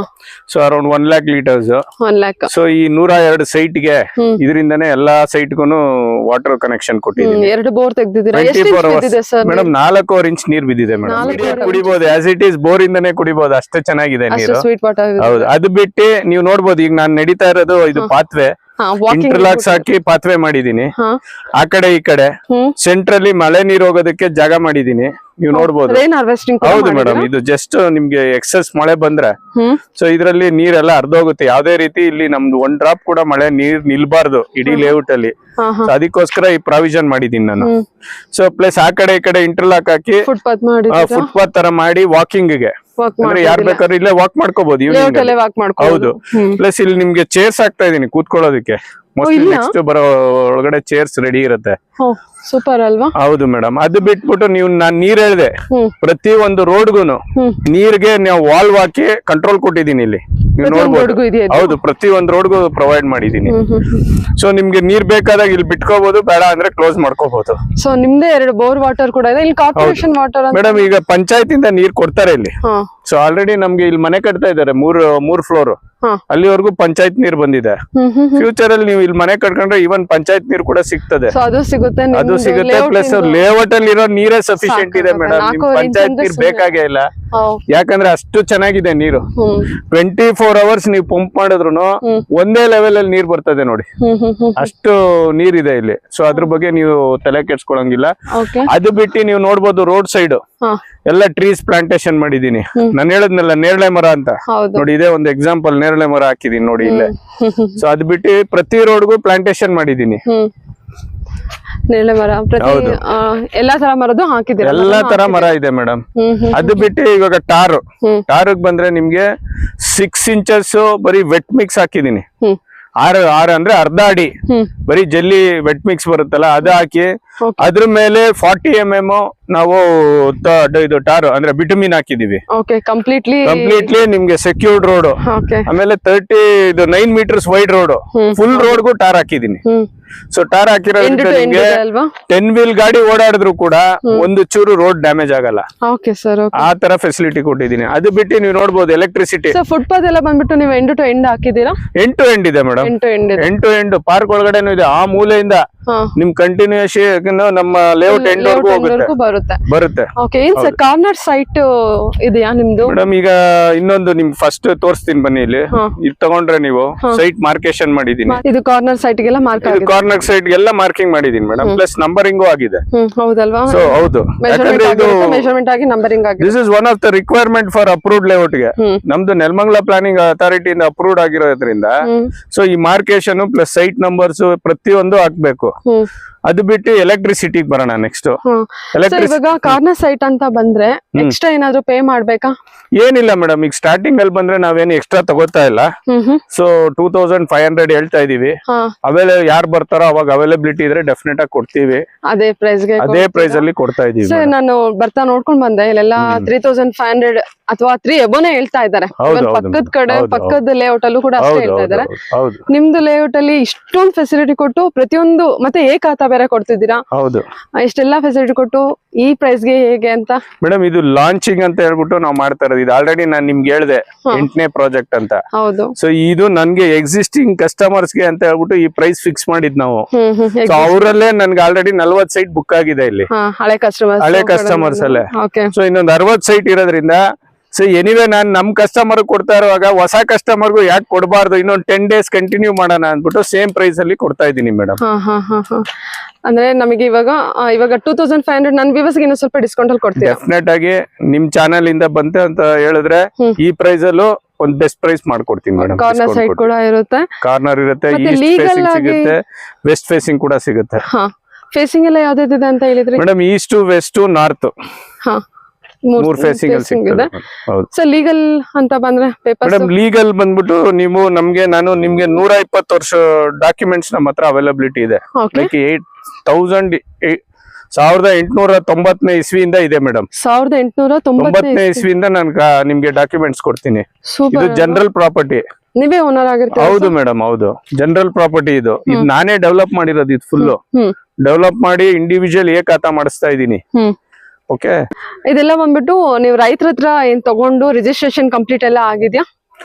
So around 1 lakh litres. 1 lakh. So ಈ 102 ಸೈಟ್ಗೆ ಇದರಿಂದಾನೇ ಎಲ್ಲಾ ಸೈಟ್ಗೂ ವಾಟರ್ ಕನೆಕ್ಷನ್ ಕೊಟ್ಟಿದ್ದೀನಿ. 2 ಬೋರ್ ತೆಗ್ದಿದ್ದೀರಾ? ಎಷ್ಟು 24 ಇಂಚ್ ಬಿದ್ದಿದೆ hours. ಸರ್? ಮೇಡಮ್ 4 ಇಂಚ್ ನೀರ್ ಬಿದ್ದಿದೆ ಮೇಡಮ್. 4 ಕುಡಿಬಹುದು ಆಸ್ ಇಟ್ ಈಸ್, ಬೋರ್ ಇಂದಾನೆ ಕುಡಿಬಹುದು, ಅಷ್ಟೇ ಚೆನ್ನಾಗಿದೆ ಅಷ್ಟು ನೀರು. Sweet water. ಹೌದು. ಅದು ಬಿಟ್ಟು ನೀವು ನೋಡ್ಬೋದು ಈಗ ನಾನು ನಡೀತಾ ಇರೋದು ಇದು ಪಾತ್ವೆ, ಇಂಟರ್ಲಾಕ್ಸ್ ಹಾಕಿ ಪಾತ್ವೆ ಮಾಡಿದೀನಿ. ಆ ಕಡೆ ಈ ಕಡೆ ಸೆಂಟ್ರಲ್ಲಿ ಮಳೆ ನೀರು ಹೋಗೋದಕ್ಕೆ ಜಾಗ ಮಾಡಿದೀನಿ, ನೀವು ನೋಡ್ಬೋದು. Rain harvesting. ಹೌದು ಮೇಡಮ್, ಇದು ಜಸ್ಟ್ ನಿಮ್ಗೆ ಎಕ್ಸೆಸ್ ಮಳೆ ಬಂದ್ರೆ ಸೊ ಇದ್ರಲ್ಲಿ ನೀರೆಲ್ಲ ಹರಿದೋಗುತ್ತೆ. ಯಾವ್ದೇ ರೀತಿ ಇಲ್ಲಿ ನಮ್ದು 1 ಡ್ರಾಪ್ ಕೂಡ ಮಳೆ ನೀರ್ ನಿಲ್ಬಾರ್ದು ಇಡೀ ಲೇಔಟ್ ಅಲ್ಲಿ. So ಅದಕ್ಕೋಸ್ಕರ ಈ ಪ್ರಾವಿಷನ್ ಮಾಡಿದೀನಿ ನಾನು. ಸೊ ಪ್ಲಸ್ ಆ ಕಡೆ ಈ ಕಡೆ ಇಂಟರ್ಲಾಕ್ ಹಾಕಿ ಫುಟ್ಪಾತ್ ಮಾಡಿ, ಫುಟ್ಪಾತ್ ತರ ಮಾಡಿ ವಾಕಿಂಗ್ ಗೆ ಅಂದ್ರೆ ಯಾರ್ ಬೇಕಾದ್ರೂ ಇಲ್ಲೇ ವಾಕ್ ಮಾಡ್ಕೋಬಹುದು ಈವ್ನಿಂಗ್. ವಾಕ್ ಮಾಡ್ಕೋಬಹುದು. ಹೌದು. ಪ್ಲಸ್ ಇಲ್ಲಿ ನಿಮ್ಗೆ ಚೇರ್ಸ್ ಹಾಕ್ತಾ ಇದೀನಿ ಕೂತ್ಕೊಳ್ಳೋದಕ್ಕೆ. ಮೋಸ್ಟ್ಲಿ ನೆಕ್ಸ್ಟ್ ಬರೋ ಒಳಗಡೆ ಚೇರ್ಸ್ ರೆಡಿ ಇರುತ್ತೆ. ಸೂಪರ್ ಅಲ್ವಾ? ಹೌದು ಮೇಡಮ್. ಅದು ಬಿಟ್ಬಿಟ್ಟು ನೀವು ನಾನ್ ನೀರ್ ಹೇಳ್ದೆ, ಪ್ರತಿ ಒಂದು ರೋಡ್ಗುನು ನೀರ್ಗೆ ನಾವು ವಾಲ್ವ್ ಹಾಕಿ ಕಂಟ್ರೋಲ್ ಕೊಟ್ಟಿದ್ದೀನಿ ಇಲ್ಲಿ, ನೀವು ನೋಡ್ಬೋದು. ಹೌದು, ಪ್ರತಿ ಒಂದು ರೋಡ್ಗೂ ಪ್ರೊವೈಡ್ ಮಾಡಿದೀನಿ. ಸೊ ನಿಮ್ಗೆ ನೀರ್ ಬೇಕಾದಾಗ ಇಲ್ಲಿ ಬಿಟ್ಕೋಬಹುದು, ಬೇಡ ಅಂದ್ರೆ ಕ್ಲೋಸ್ ಮಾಡ್ಕೋಬಹುದು. ಸೊ ನಿಮ್ದೇ 2 ಬೋರ್ ವಾಟರ್ ಕೂಡ ಇದೆ. ಇಲ್ಲಿ ಕಾರ್ಪೊರೇಷನ್ ವಾಟರ್ ಮೇಡಮ್ ಈಗ ಪಂಚಾಯತ್ ಇಂದ ನೀರ್ ಕೊಡ್ತಾರೆ ಇಲ್ಲಿ. ಸೊ ಆಲ್ರೆಡಿ ನಮ್ಗೆ ಇಲ್ಲಿ ಮನೆ ಕಟ್ತಾ ಇದಾರೆ, 3 ಫ್ಲೋರ್. ಅಲ್ಲಿವರೆಗೂ ಪಂಚಾಯತ್ ನೀರ್ ಬಂದಿದೆ. ಫ್ಯೂಚರ್ ಅಲ್ಲಿ ನೀವು ಇಲ್ಲಿ ಮನೆ ಕಟ್ಕೊಂಡ್ರೆ ಇವನ್ ಪಂಚಾಯತ್ ನೀರ್ ಕೂಡ ಸಿಗ್ತದೆ. ಅದು ಸಿಗುತ್ತೆ. ಪ್ಲಸ್ ಲೇಔಟ್ ಅಲ್ಲಿ ಇರೋ ನೀರೇ ಸಫಿಶಿಯಂಟ್ ಇದೆ ಮೇಡಮ್. ನಿಮ್ ಪಂಚಾಯತ್ ನೀರ್ ಬೇಕಾಗೇ ಇಲ್ಲ, ಯಾಕಂದ್ರೆ ಅಷ್ಟು ಚೆನ್ನಾಗಿದೆ ನೀರು. 24 hours ನೀವು ಪಂಪ್ ಮಾಡಿದ್ರು ಒಂದೇ ಲೆವೆಲ್ ಅಲ್ಲಿ ನೀರ್ ಬರ್ತದೆ ನೋಡಿ, ಅಷ್ಟು ನೀರಿದೆ ಇಲ್ಲಿ. ಸೊ ಅದ್ರ ಬಗ್ಗೆ ನೀವು ತಲೆ ಕೆಡ್ಸ್ಕೊಳಂಗಿಲ್ಲ. ಅದು ಬಿಟ್ಟು ನೀವು ನೋಡ್ಬೋದು ರೋಡ್ ಸೈಡ್ ಎಲ್ಲ ಟ್ರೀಸ್ ಪ್ಲಾಂಟೇಶನ್ ಮಾಡಿದೀನಿ. ನಾನು ಹೇಳದ್ನಲ್ಲ ನೇರಳೆ ಮರ ಅಂತ, ನೋಡಿ ಇದೇ ಒಂದು ಎಕ್ಸಾಂಪಲ್, ನೇರಳೆ ಮರ ಹಾಕಿದೀನಿ ನೋಡಿ ಇಲ್ಲೇ. ಸೊ ಅದ್ ಬಿಟ್ಟು ಪ್ರತಿ ರೋಡ್ಗೂ ಪ್ಲಾಂಟೇಶನ್ ಮಾಡಿದೀನಿ. ನೇರಳೆ ಮರ ಎಲ್ಲಾ ತರ ಮರದ್ದು ಹಾಕಿದ್ದೀರಾ? ಎಲ್ಲಾ ತರ ಮರ ಇದೆ ಮೇಡಮ್. ಅದು ಬಿಟ್ಟು ಇವಾಗ ಟಾರ್ ಬಂದ್ರೆ ನಿಮ್ಗೆ 6 inches ಬರೀ ವೆಟ್ ಮಿಕ್ಸ್ ಹಾಕಿದೀನಿ. 6 ಅಂದ್ರೆ ಅರ್ಧ ಅಡಿ ಬರೀ ಜಲ್ಲಿ ವೆಟ್ ಮಿಕ್ಸ್ ಬರುತ್ತಲ್ಲ ಅದು ಹಾಕಿ, ಅದ್ರ ಮೇಲೆ 40 mm ನಾವು ಇದು ಟಾರ್ ಅಂದ್ರೆ ಬಿಟಮಿನ್ ಹಾಕಿದೀವಿ. ಕಂಪ್ಲೀಟ್ಲಿ ನಿಮ್ಗೆ ಸೆಕ್ಯೂರ್ಡ್ ರೋಡ್. ಆಮೇಲೆ 9 meters ವೈಡ್ ರೋಡ್, ಫುಲ್ ರೋಡ್ಗೂ ಟಾರ್ ಹಾಕಿದೀನಿ. ಸೊ ಟಾರ್ ಹಾಕಿರೋದ್ರಿಂದ ನಿಮ್ಗೆ 10 wheel ಗಾಡಿ ಓಡಾಡಿದ್ರು ಕೂಡ ಒಂದು ಚೂರು ರೋಡ್ ಡ್ಯಾಮೇಜ್ ಆಗಲ್ಲ. ಆ ತರ ಫೆಸಿಲಿಟಿ ಕೊಟ್ಟಿದ್ದೀನಿ. ಅದು ಬಿಟ್ಟು ನೀವು ನೋಡ್ಬೋದು ಎಲೆಕ್ಟ್ರಿಸಿಟಿ. ಫುಟ್ಪಾತ್ ಎಲ್ಲ ಬಂದ್ಬಿಟ್ಟು ನೀವು ಎಂಡ್ ಟು ಎಂಡ್ ಹಾಕಿದೀರಾ? ಎಂಡ್ ಟು ಎಂಡ್ ಇದೆ madam. End to end park ಒಳಗಡೆನೂ ಇದೆ. ಆ ಮೂಲೆಯಿಂದ ನಿಮ್ ಕಂಟಿನ್ಯೂಯೇಷನ್ ನಮ್ಮ ಲೇಔಟ್ ಎಂಡ್ ವರ್ಗೂ ಬರುತ್ತೆ. ಕಾರ್ನರ್ ಸೈಟ್ ಇದೆಯಾ ನಿಮ್ದು? ಮೇಡಮ್ ಈಗ ಇನ್ನೊಂದು ನಿಮ್ಗೆ ಫಸ್ಟ್ ತೋರಿಸ್ತೀನಿ ಬನ್ನಿ. ಇಲ್ಲಿ ಇದು ತಗೊಂಡ್ರೆ ನೀವು ಸೈಟ್ ಮಾರ್ಕೇಶನ್ ಮಾಡಿದೀನಿ. ಇದು ಕಾರ್ನರ್ ಸೈಟ್ ಗೆಲ್ಲ ಕಾರ್ನರ್ ಸೈಡ್ ಎಲ್ಲ ಮಾರ್ಕಿಂಗ್ ಮಾಡಿದೀನಿ ಮೇಡಮ್. ಪ್ಲಸ್ ನಂಬರಿಂಗು ಆಗಿದೆ. ಹೌದಲ್ವಾ? ಸೊ ಹೌದು, ಯಾಕಂದ್ರೆ ಇದು ಮೆಜರ್ಮೆಂಟ್ ಆಗಿ ನಂಬರಿಂಗ್ ಆಗಿದೆ. This is one of the requirement for approved layout ಗೆ. ನಮ್ದು ನೆಲಮಂಗಲ ಪ್ಲಾನಿಂಗ್ ಅಥಾರಿಟಿ ಇಂದ ಅಪ್ರೂವ್ಡ್ ಆಗಿರೋದ್ರಿಂದ ಸೊ ಈ ಮಾರ್ಕೇಶನ್ ಪ್ಲಸ್ ಸೈಟ್ ನಂಬರ್ಸ್ ಪ್ರತಿಯೊಂದು ಹಾಕ್ಬೇಕು. ಅದು ಬಿಟ್ಟು ಎಲೆಕ್ಟ್ರಿಸಿಟಿ ಬರೋಣ ನೆಕ್ಸ್ಟ್. ಇವಾಗ ಕಾರ್ನರ್ ಸೈಟ್ ಅಂತ ಬಂದ್ರೆ ಎಕ್ಸ್ಟ್ರಾ ಏನಾದ್ರು ಪೇ ಮಾಡ್ಬೇಕಾ? ಏನಿಲ್ಲ ಮೇಡಮ್, ಈಗ ಸ್ಟಾರ್ಟಿಂಗ್ ಅಲ್ಲಿ ಬಂದ್ರೆ ನಾವೇನು ಎಕ್ಸ್ಟ್ರಾ ತಗೋತಾ ಇಲ್ಲ. ಸೊ 2500 ಹೇಳ್ತಾ ಇದೀವಿ. ಯಾರು ಬರ್ತಾರೋ ಅವಾಗ ಅವೈಲಬಿಲಿಟಿ ಇದ್ರೆ ಡೆಫಿನೆಟ್ ಆಗಿ ಕೊಡ್ತೀವಿ. ಅದೇ ಪ್ರೈಸ್ ಅಲ್ಲಿ ಕೊಡ್ತಾ ಇದೀವಿ. ನಾನು ಬರ್ತಾ ನೋಡ್ಕೊಂಡ್ ಬಂದೆ, ಇಲ್ಲೆಲ್ಲ 3500 ಅಥವಾ 3 ಎಬೋನೇ ಹೇಳ್ತಾ ಇದ್ದಾರೆ. ಪಕ್ಕದ ಕಡೆ ಪಕ್ಕದ ಲೇಔಟ್ ಅಲ್ಲೂ ಕೂಡ ಅಷ್ಟೇ ಹೇಳ್ತಾ ಇದ್ದಾರೆ. ನಿಮ್ದು ಲೇಔಟ್ ಅಲ್ಲಿ ಇಷ್ಟೊಂದು ಫೆಸಿಲಿಟಿ ಕೊಟ್ಟು ಪ್ರತಿಯೊಂದು ಮತ್ತೆ ಖಾತಾ ಬೇರೆ ಕೊಡ್ತಿದ್ದೀರಾ. ಹೌದು, ಇಷ್ಟೆಲ್ಲಾ ಫೆಸಿಲಿಟಿ ಕೊಟ್ಟು ಈ ಪ್ರೈಸ್ ಗೆ ಹೇಗೆ ಅಂತ? ಮೇಡಮ್ ಇದು ಲಾಂಚಿಂಗ್ ಅಂತ ಹೇಳ್ಬಿಟ್ಟು ನಾವು ಮಾಡ್ತಾ ಇರೋದು. ಇದು ಆಲ್ರೆಡಿ ನಾನು ನಿಮ್ಗೆ ಹೇಳ್ದೆ 8ನೇ ಪ್ರಾಜೆಕ್ಟ್ ಅಂತ. ಹೌದು. ಸೊ ಇದು ನನ್ಗೆ ಎಕ್ಸಿಸ್ಟಿಂಗ್ ಕಸ್ಟಮರ್ಸ್ ಗೆ ಅಂತ ಹೇಳ್ಬಿಟ್ಟು ಈ ಪ್ರೈಸ್ ಫಿಕ್ಸ್ ಮಾಡಿದ್ ನಾವು. ಸೊ ಅವರಲ್ಲೇ ನನ್ಗೆ ಆಲ್ರೆಡಿ 40 ಸೈಟ್ ಬುಕ್ ಆಗಿದೆ ಇಲ್ಲಿ, ಹಳೆ ಕಸ್ಟಮರ್ಸ್ ಅಲ್ಲೇ. ಸೊ ಇನ್ನೊಂದು 60 ಸೈಟ್ ಇರೋದ್ರಿಂದ ಸೊ ಎನಿವೆ ನಾನು ನಮ್ ಕಸ್ಟಮರ್ ಕೊಡ್ತಾ ಇರುವಾಗ ಹೊಸ ಕಸ್ಟಮರ್ಗೂ ಯಾಕೆ ಕೊಡಬಾರ್ದು, ಇನ್ನೊಂದು 10 days ಕಂಟಿನ್ಯೂ ಮಾಡೋಣ ಅಂದ್ಬಿಟ್ಟು ಸೇಮ್ ಪ್ರೈಸ್ ಅಲ್ಲಿ ಕೊಡ್ತಾ ಇದ್ದೀನಿ ಮೇಡಮ್. ಅಂದ್ರೆ ನಮಗೆ ಇವಾಗ 2500 ನನ್ನ ವ್ಯೂವರ್ಸ್ ಗೆ ಇನ್ನೂ ಸ್ವಲ್ಪ ಡಿಸ್ಕೌಂಟ್ ಅಲ್ಲಿ ಕೊಡ್ತೀವಿ. ಡೆಫಿನೆಟ್ ಆಗಿ ನಿಮ್ ಚಾನೆಲ್ ಇಂದ ಬಂತೆ ಅಂತ ಹೇಳಿದ್ರೆ ಈ ಪ್ರೈಸ್ ಅಲ್ಲೂ ಒಂದು ಬೆಸ್ಟ್ ಪ್ರೈಸ್ ಮಾಡ್ಕೊಡ್ತೀನಿ ಮೇಡಮ್. ಕಾರ್ನರ್ ಸೈಡ್ ಕೂಡ ಇರುತ್ತೆ, ಕಾರ್ನರ್ ಇರುತ್ತೆ, ಈಸ್ಟ್ ಫೇಸಿಂಗ್ ಸಿಗುತ್ತೆ, ವೆಸ್ಟ್ ಫೇಸಿಂಗ್ ಕೂಡ ಸಿಗುತ್ತೆ. ಫೇಸಿಂಗ್ ಎಲ್ಲ ಯಾವ್ದಿದೆ ಅಂತ ಹೇಳಿದ್ರಿ madam? East, west, north 3 facing ಅಲ್ಲಿ ಸಿಗುತ್ತೆ. ಸೊ ಲೀಗಲ್ ಅಂತ ಬಂದ್ರೆ ಪೇಪರ್ಸ್? ಮೇಡಮ್ ಲೀಗಲ್ ಬಂದ್ಬಿಟ್ಟು ನೀವು ನಾನು ನಿಮ್ಗೆ 120 ವರ್ಷ ಡಾಕ್ಯುಮೆಂಟ್ಸ್ ನಮ್ಮ ಹತ್ರ ಅವೈಲಬಿಲಿಟಿ ಇದೆ. 8,000 1890ನೇ ಇಸ್ವಿಯಿಂದ ಇದೆ ಮೇಡಮ್. 1890 ಇಸ್ವಿಯಿಂದ ನಾನು ನಿಮ್ಗೆ ಡಾಕ್ಯುಮೆಂಟ್ಸ್ ಕೊಡ್ತೀನಿ. ಇದು ಸೂಪರ್. General property. ನೀವೇ ಓನರ್ ಆಗಿರ್ತೀರಾ? ಹೌದು ಮೇಡಮ್, ಹೌದು. ಜನರಲ್ ಪ್ರಾಪರ್ಟಿ ಇದು ನಾನೇ ಡೆವಲಪ್ ಮಾಡಿರೋದು. ಇದು ಫುಲ್ ಹ್ಮ್ ಡೆವಲಪ್ ಮಾಡಿ ಇಂಡಿವಿಜುವಲ್ ಖಾತಾ ಮಾಡಿಸ್ತಾ ಇದೀನಿ. ಹ್ಮ್ ಓಕೆ. ಇದೆಲ್ಲ ಬಂದ್ಬಿಟ್ಟು ನೀವು ರೈತರ ಹತ್ರ ಏನ್ ತಗೊಂಡು ರಿಜಿಸ್ಟ್ರೇಷನ್ ಕಂಪ್ಲೀಟ್ ಎಲ್ಲ ಆಗಿದ್ಯಾ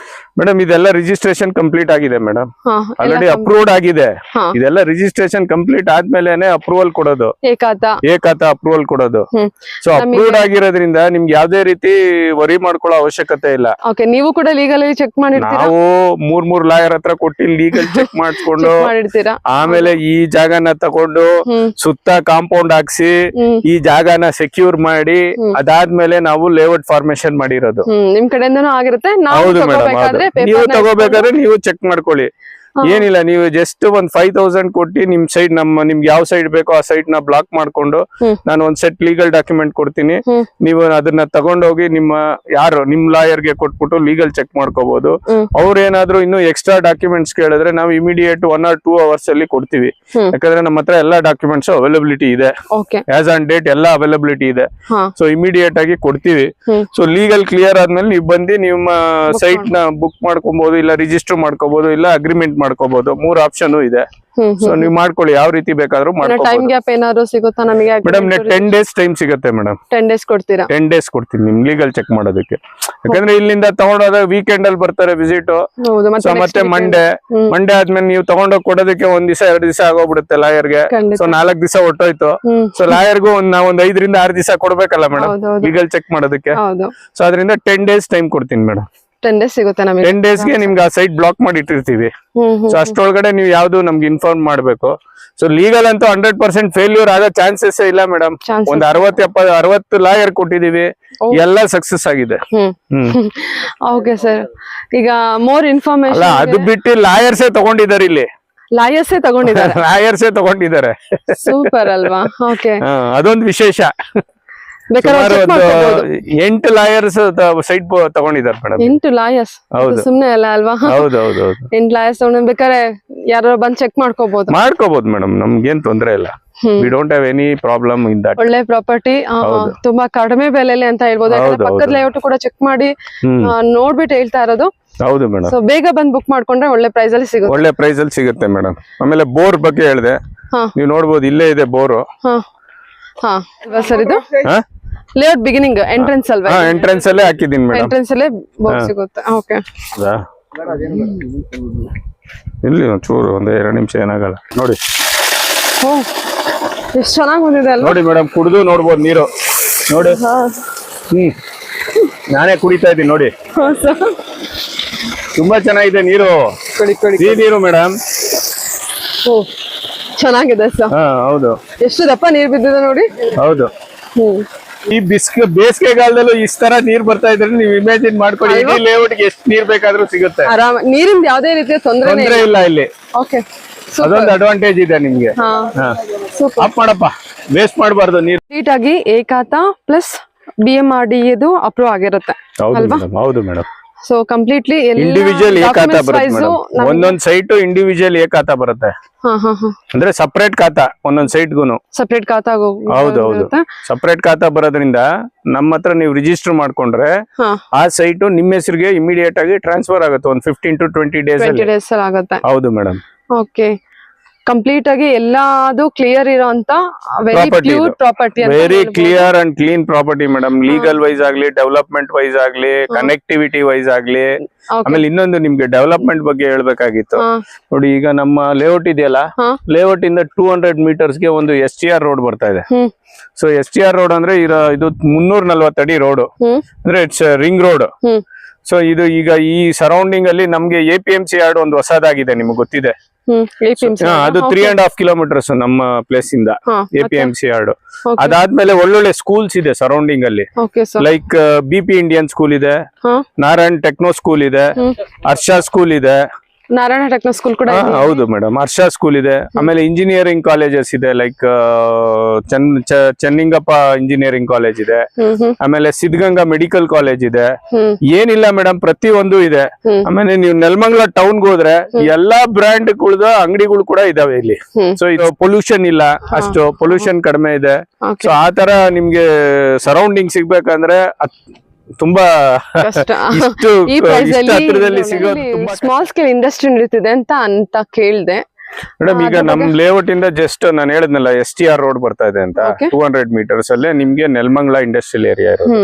ಮೇಡಮ್? ಇದೆಲ್ಲ ರಿಜಿಸ್ಟ್ರೇಷನ್ ಕಂಪ್ಲೀಟ್ ಆಗಿದೆ ಮೇಡಮ್. ಹಾ, ಆಲ್ರೆಡಿ ಅಪ್ರೂವ್ಡ್ ಆಗಿದೆ. ಹಾ. ಇದೆಲ್ಲ ರಿಜಿಸ್ಟ್ರೇಷನ್ ಕಂಪ್ಲೀಟ್ ಆದ್ಮೇಲೆನೆ ಅಪ್ರೂವಲ್ ಕೊಡೋದು, ಖಾತಾ ಅಪ್ರೂವಲ್ ಕೊಡೋದು. ಹ್ಮ್. ಸೊ ಅಪ್ರೂವ್ಡ್ ಆಗಿರೋದ್ರಿಂದ ನಿಮ್ಗೆ ಯಾವ್ದೇ ರೀತಿ ವರಿ ಮಾಡ್ಕೊಳ್ಳೋ ಅವಶ್ಯಕತೆ ಇಲ್ಲ. ಓಕೆ, ನೀವು ಕೂಡ ಲೀಗಲ್ ಚೆಕ್ ಮಾಡಿರ್ತೀರಾ? ನಾವು ಮೂರ್ ಲಾಯರ್ ಹತ್ರ ಕೊಟ್ಟು ಲೀಗಲ್ ಚೆಕ್ ಮಾಡಿಸ್ಕೊಂಡು ಮಾಡಿರ್ತೀರಾ? ಆಮೇಲೆ ಈ ಜಾಗನ ತಗೊಂಡು ಸುತ್ತ ಕಾಂಪೌಂಡ್ ಹಾಕ್ಸಿ ಈ ಜಾಗನ ಸೆಕ್ಯೂರ್ ಮಾಡಿ ಅದಾದ್ಮೇಲೆ ನಾವು ಲೇಔಟ್ ಫಾರ್ಮೇಶನ್ ಮಾಡಿರೋದು. ನಿಮ್ ಕಡೆಯಿಂದನೂ ಆಗಿರುತ್ತೆ. ಹೌದು ಮೇಡಮ್, ನೀವು ತಗೋಬೇಕಾದ್ರೆ ನೀವು ಚೆಕ್ ಮಾಡ್ಕೊಳ್ಳಿ. ಏನಿಲ್ಲ, ನೀವು ಜಸ್ಟ್ ಒಂದ್ 5000 ಕೊಟ್ಟು ನಿಮ್ ಸೈಡ್ ನಿಮ್ಗೆ ಯಾವ ಸೈಡ್ ಬೇಕೋ ಆ ಸೈಡ್ ನ ಬ್ಲಾಕ್ ಮಾಡ್ಕೊಂಡು ನಾನು ಒಂದ್ ಸೆಟ್ ಲೀಗಲ್ ಡಾಕ್ಯುಮೆಂಟ್ ಕೊಡ್ತೀನಿ. ನೀವು ಅದನ್ನ ತಗೊಂಡೋಗಿ ನಿಮ್ ಲಾಯರ್ಗೆ ಕೊಟ್ಬಿಟ್ಟು ಲೀಗಲ್ ಚೆಕ್ ಮಾಡ್ಕೋಬಹುದು. ಅವ್ರೇನಾದ್ರೂ ಇನ್ನು ಎಕ್ಸ್ಟ್ರಾ ಡಾಕ್ಯುಮೆಂಟ್ಸ್ ಕೇಳಿದ್ರೆ ನಾವು ಇಮಿಡಿಯೇಟ್ 1 or 2 hours ಅಲ್ಲಿ ಕೊಡ್ತೀವಿ. ಯಾಕಂದ್ರೆ ನಮ್ಮ ಹತ್ರ ಎಲ್ಲಾ ಡಾಕ್ಯುಮೆಂಟ್ಸ್ ಅವೈಲಬಿಲಿಟಿ ಇದೆ. ಆಸ್ ಆನ್ ಡೇಟ್ ಎಲ್ಲ ಅವೈಲಬಿಲಿಟಿ ಇದೆ. ಸೊ ಇಮಿಡಿಯೇಟ್ ಆಗಿ ಕೊಡ್ತೀವಿ. ಸೊ ಲೀಗಲ್ ಕ್ಲಿಯರ್ ಆದ್ಮೇಲೆ ನೀವು ಬಂದು ನಿಮ್ಮ ಸೈಟ್ ನ ಬುಕ್ ಮಾಡ್ಕೊಬಹುದು, ಇಲ್ಲ ರಿಜಿಸ್ಟರ್ ಮಾಡ್ಕೋಬಹುದು, ಇಲ್ಲ ಅಗ್ರಿಮೆಂಟ್ ಮಾಡ್ಕೋಬಹುದು. 3 ಆಪ್ಷನ್ ಇದೆ. ಸೊ ನೀವು ಮಾಡ್ಕೊಳ್ಳಿ, ಯಾವ ರೀತಿ ಬೇಕಾದ್ರೂ ಮಾಡ್ಕೊಳ್ಳಿ. ಟೈಮ್ ಗ್ಯಾಪ್ ಏನಾದ್ರು ಸಿಗುತ್ತಾ ನಮಗೆ? ಮೇಡಮ್ 10 days ಟೈಮ್ ಸಿಗುತ್ತೆ ಮೇಡಮ್. 10 days ಕೊಡ್ತೀರಾ? 10 days ಕೊಡ್ತೀನಿ ನಿಮ್ ಲೀಗಲ್ ಚೆಕ್ ಮಾಡೋದಕ್ಕೆ. ಯಾಕಂದ್ರೆ ಇಲ್ಲಿಂದ ತಗೊಂಡೋದ ವೀಕೆಂಡ್ ಅಲ್ಲಿ ಬರ್ತಾರೆ ವಿಸಿಟ್. ಸೊ ಮತ್ತೆ ಮಂಡೇ ಆದ್ಮೇಲೆ ನೀವು ತಗೊಂಡೋಗಿ ಕೊಡೋದಕ್ಕೆ 1 ದಿವಸ 2 ದಿವಸ ಆಗೋಗ್ಬಿಡುತ್ತೆ ಲಾಯರ್ಗೆ. ಸೊ 4 ದಿವಸ ಹೊಟ್ಟೋಯ್ತು. ಸೊ ಲಾಯರ್ಗೂ ಒಂದ್ 5 ರಿಂದ 6 ದಿವಸ ಕೊಡ್ಬೇಕಲ್ಲ ಮೇಡಮ್ ಲೀಗಲ್ ಚೆಕ್ ಮಾಡೋದಕ್ಕೆ. ಸೊ ಅದರಿಂದ 10 days ಟೈಮ್ ಕೊಡ್ತೀನಿ ಮೇಡಮ್. 10 days ಸಿಗುತ್ತೆ ನಮಗೆ. 10 daysಗೆ ನಿಮ್ಗೆ ಆ ಸೈಟ್ ಬ್ಲಾಕ್ ಮಾಡಿ ಇಟ್ಟಿರ್ತೀವಿ. ಸೊ ಅಷ್ಟೊಳಗಡೆ ನೀವು ಯಾವ್ದು ನಮ್ಗೆ ಇನ್ಫಾರ್ಮ್ ಮಾಡ್ಬೇಕು. ಸೊ ಲೀಗಲ್ ಅಂತೂ 100% ಫೇಲ್ಯೂರ್ ಆಗೋ ಚಾನ್ಸಸ್ ಇಲ್ಲ ಮೇಡಮ್. ಒಂದ್ 60 ಲಾಯರ್ ಕೊಟ್ಟಿದೀವಿ, ಎಲ್ಲ ಸಕ್ಸಸ್ ಆಗಿದೆ. ಓಕೆ ಸರ್, ಈಗ ಮೋರ್ ಇನ್ಫಾರ್ಮೇಶನ್. ಅಲ್ಲ, ಅದು ಬಿಟ್ಟು ಲಾಯರ್ಸೇ ತಗೊಂಡಿದ್ದಾರೆ ಇಲ್ಲಿ. ಲಾಯರ್ಸೇ ತಗೊಂಡಿದ್ದಾರೆ. ಸೂಪರ್ ಅಲ್ವಾ? ಓಕೆ, ಅದೊಂದು ವಿಶೇಷ. ಸುಮಾರು 8 ಲಾಯರ್ಸ್ ಸೈಟ್ ತಗೊಂಡಿದ್ದಾರೆ ಮೇಡಮ್. 8 ಲಾಯರ್ಸ್ ಸುಮ್ನೆ ಅಲ್ಲ ಅಲ್ವಾ? ಹೌದು 8 ಲಾಯರ್ಸ್ ಬೇಕಾದ್ರೆ ಯಾರು ಬಂದ್ ಚೆಕ್ ಮಾಡ್ಕೋಬಹುದು ಮೇಡಮ್. ನಮ್ಗೇನ್ ತೊಂದ್ರೆ ಇಲ್ಲ. We don't have any problem in that. ಒಳ್ಳೆ ಪ್ರಾಪರ್ಟಿ, ತುಂಬಾ ಕಡಿಮೆ ಬೆಲೆಯಲ್ಲಿ ಅಂತ ಹೇಳ್ಬೋದು. ಪಕ್ಕದ ಲೇಔಟ್ ಕೂಡ ಚೆಕ್ ಮಾಡಿ ನೋಡ್ಬಿಟ್ಟು ಹೇಳ್ತಾ ಇರೋದು. ಹೌದು ಮೇಡಮ್. ಸೊ ಬೇಗ ಬಂದ್ ಬುಕ್ ಮಾಡ್ಕೊಂಡ್ರೆ ಒಳ್ಳೆ ಪ್ರೈಸ್ ಅಲ್ಲಿ ಸಿಗುತ್ತೆ ಮೇಡಮ್. ಆಮೇಲೆ ಬೋರ್ ಬಗ್ಗೆ ಹೇಳಿದೆ, ನೀವು ನೋಡ್ಬೋದು, ಇಲ್ಲೇ ಇದೆ ಬೋರು. ಸರ್, ಇದು ಲೇಔಟ್ ಬಿಗಿನಿಂಗ್ ಎಂಟ್ರೆನ್ಸ್ ಅಲ್ವಾ? ಎಂಟ್ರೆನ್ಸ್ ಅಲ್ಲೇ ಹಾಕಿದೀನಿ ಮೇಡಮ್. ಎಂಟ್ರೆನ್ಸ್ ಅಲ್ಲೇ ಬೋರ್ ಸಿಗುತ್ತೆ. ಓಕೆ, ಇಲ್ಲಿ ಚೂರು 1-2 ನಿಮಿಷ ಏನಾಗಲ್ಲ ನೋಡಿ. ಎಷ್ಟು ಚೆನ್ನಾಗಿ ಬಂದಿದೆ ಅಲ್ಲ ನೋಡಿ ಮೇಡಮ್. ಕುಡಿದು ನೋಡ್ಬೋದು ನೀರು ನೋಡಿ. ನಾನೇ ಕುಡಿತಾ ಇದ್ದೀನಿ ನೋಡಿ. ತುಂಬಾ ಚೆನ್ನಾಗಿದೆ ನೀರು. ಈ ನೀರು ಮೇಡಮ್ ಚೆನ್ನಾಗಿದೆ ಸರ್. ಹೌದು, ಎಷ್ಟು ದಪ್ಪ ನೀರ್ ಬಿದ್ದಿದೆ ನೋಡಿ. ಹೌದು. ಈ ಬೇಸಿಗೆಗಾಲದಲ್ಲೂ ಇಷ್ಟ ತರ ನೀರ್ ಬರ್ತಾ ಇದ್ರೆ ನೀವು ಇಮ್ಯಾಜಿನ್ ಮಾಡ್ಕೊಳ್ಳಿ, ಇಡೀ ಲೇಔಟ್ಗೆ ಎಷ್ಟು ನೀರ್ ಬೇಕಾದ್ರೂ ಸಿಗುತ್ತೆ. ನೀರಿಂದ ಯಾವ್ದೇ ರೀತಿಯ ತೊಂದರೆ ಇಲ್ಲ ಇಲ್ಲಿ. ಓಕೆ, ಅದೊಂದು ಅಡ್ವಾಂಟೇಜ್ ಇದೆ ನಿಮ್ಗೆ. ಅಪ್ ಮಾಡಪ್ಪ, ವೇಸ್ಟ್ ಮಾಡಬಾರ್ದು ನೀರು. ನೀಟ್ ಆಗಿ ಖಾತಾ ಪ್ಲಸ್ BMRDA ಅಪ್ರೂವ್ ಆಗಿರುತ್ತೆ ಅಲ್ವಾ? ಹೌದು ಮೇಡಮ್. ಸೊ ಕಂಪ್ಲೀಟ್ಲಿ ಇಂಡಿವಿಜುವಲ್ ಖಾತಾ ಬರುತ್ತೆ. ಒಂದೊಂದ್ ಸೈಟ್ ಇಂಡಿವಿಜುವಲ್ ಖಾತಾ ಬರುತ್ತೆ. ಅಂದ್ರೆ ಸಪರೇಟ್ ಖಾತಾ ಒಂದೊಂದ್ ಸೈಟ್ಗೂನು ಸಪರೇಟ್ ಖಾತಾ. ಹೌದು, ಸಪರೇಟ್ ಖಾತಾ ಬರೋದ್ರಿಂದ ನಮ್ಮ ಹತ್ರ ನೀವು ರಿಜಿಸ್ಟರ್ ಮಾಡ್ಕೊಂಡ್ರೆ ಆ ಸೈಟ್ ನಿಮ್ಮ ಹೆಸರಿಗೆ ಇಮಿಡಿಯೇಟ್ ಆಗಿ ಟ್ರಾನ್ಸ್ಫರ್ ಆಗುತ್ತೆ. ಒಂದು 15 to 20 days ಆಗುತ್ತೆ. ಹೌದು ಮೇಡಮ್. ಓಕೆ, ಕಂಪ್ಲೀಟ್ ಆಗಿ ಎಲ್ಲಾದು ಕ್ಲಿಯರ್ ಇರೋಂತ very pure property. Very clear and clean property madam. Legal wise ಆಗ್ಲಿ, ಡೆವಲಪ್ಮೆಂಟ್ ವೈಸ್ ಆಗ್ಲಿ, ಕನೆಕ್ಟಿವಿಟಿ ವೈಸ್ ಆಗ್ಲಿ. ಆಮೇಲೆ ಇನ್ನೊಂದು ನಿಮ್ಗೆ ಡೆವಲಪ್ಮೆಂಟ್ ಬಗ್ಗೆ ಹೇಳ್ಬೇಕಾಗಿತ್ತು ನೋಡಿ. ಈಗ ನಮ್ಮ ಲೇಔಟ್ ಇದೆಯಲ್ಲ, ಲೇಔಟ್ ಇಂದ 200 meters ಗೆ ಒಂದು STR ರೋಡ್ ಬರ್ತಾ ಇದೆ. ಸೊ STR ರೋಡ್ ಅಂದ್ರೆ ಇದು 340 ಅಡಿ ರೋಡ್. ಅಂದ್ರೆ ಇಟ್ಸ್ ರಿಂಗ್ ರೋಡ್. ಸೊ ಇದು ಈಗ ಈ ಸರೌಂಡಿಂಗ್ ಅಲ್ಲಿ ನಮ್ಗೆ APMC ಯಾರ್ಡ್ ಒಂದು ಹೊಸದಾಗಿದೆ, ನಿಮ್ಗೆ ಗೊತ್ತಿದೆ. ಅದು 3.5 kilometers ನಮ್ಮ ಪ್ಲೇಸ್ ಇಂದ APMC ಯಾರ್ಡ್. ಅದಾದ್ಮೇಲೆ ಒಳ್ಳೊಳ್ಳೆ ಸ್ಕೂಲ್ಸ್ ಇದೆ ಸರೌಂಡಿಂಗ್ ಅಲ್ಲಿ. ಲೈಕ್ BP ಇಂಡಿಯನ್ ಸ್ಕೂಲ್ ಇದೆ, ನಾರಾಯಣ್ ಟೆಕ್ನೋ ಸ್ಕೂಲ್ ಇದೆ, ಹರ್ಷ ಸ್ಕೂಲ್ ಇದೆ, ನಾರಾಯಣ ಟೆಕ್ನೋ ಸ್ಕೂಲ್ ಕೂಡ ಇದೆ. ಹೌದು ಮೇಡಮ್, ಹರ್ಷ ಸ್ಕೂಲ್ ಇದೆ. ಆಮೇಲೆ ಇಂಜಿನಿಯರಿಂಗ್ ಕಾಲೇಜಸ್ ಇದೆ, ಲೈಕ್ ಚೆನ್ನಿಂಗಪ್ಪ ಇಂಜಿನಿಯರಿಂಗ್ ಕಾಲೇಜ್ ಇದೆ. ಆಮೇಲೆ ಸಿದ್ಧಗಂಗಾ ಮೆಡಿಕಲ್ ಕಾಲೇಜ್ ಇದೆ. ಏನಿಲ್ಲ ಮೇಡಮ್, ಪ್ರತಿ ಒಂದು ಇದೆ. ಆಮೇಲೆ ನೀವು ನೆಲಮಂಗಲ ಟೌನ್ಗೆ ಹೋದ್ರೆ ಎಲ್ಲಾ ಬ್ರ್ಯಾಂಡ್ ಗಳದ ಅಂಗಡಿಗಳು ಕೂಡ ಇದಾವೆ ಇಲ್ಲಿ. ಸೊ ಇದು ಪೊಲ್ಯೂಷನ್ ಇಲ್ಲ, ಅಷ್ಟು ಪೊಲ್ಯೂಷನ್ ಕಡಿಮೆ ಇದೆ. ಸೊ ಆ ತರ ನಿಮ್ಗೆ ಸರೌಂಡಿಂಗ್ ಸಿಗ್ಬೇಕಂದ್ರೆ ತುಂಬಾ ಕಷ್ಟ. ಇಷ್ಟು ಈ ಪ್ರೈಸ್ ಹತ್ತಿರದಲ್ಲಿ ಸಿಗೋದು ತುಂಬಾ ಸ್ಮಾಲ್ ಸ್ಕೇಲ್ ಇಂಡಸ್ಟ್ರಿ ನಡೀತಿದೆ ಅಂತ ಕೇಳ್ದೆ. ಮೇಡಮ್. ಈಗ ನಮ್ ಲೇಔಟ್ ಇಂದ ಜಸ್ಟ್ ನಾನು ಹೇಳಿದ್ನಲ್ಲ STR ರೋಡ್ ಬರ್ತಾ ಇದೆ ಅಂತ, 200 ಮೀಟರ್ಸ್ ಅಲ್ಲೇ ನಿಮ್ಗೆ ನೆಲಮಂಗಲ ಇಂಡಸ್ಟ್ರಿಯಲ್ ಏರಿಯಾ ಇರೋದು.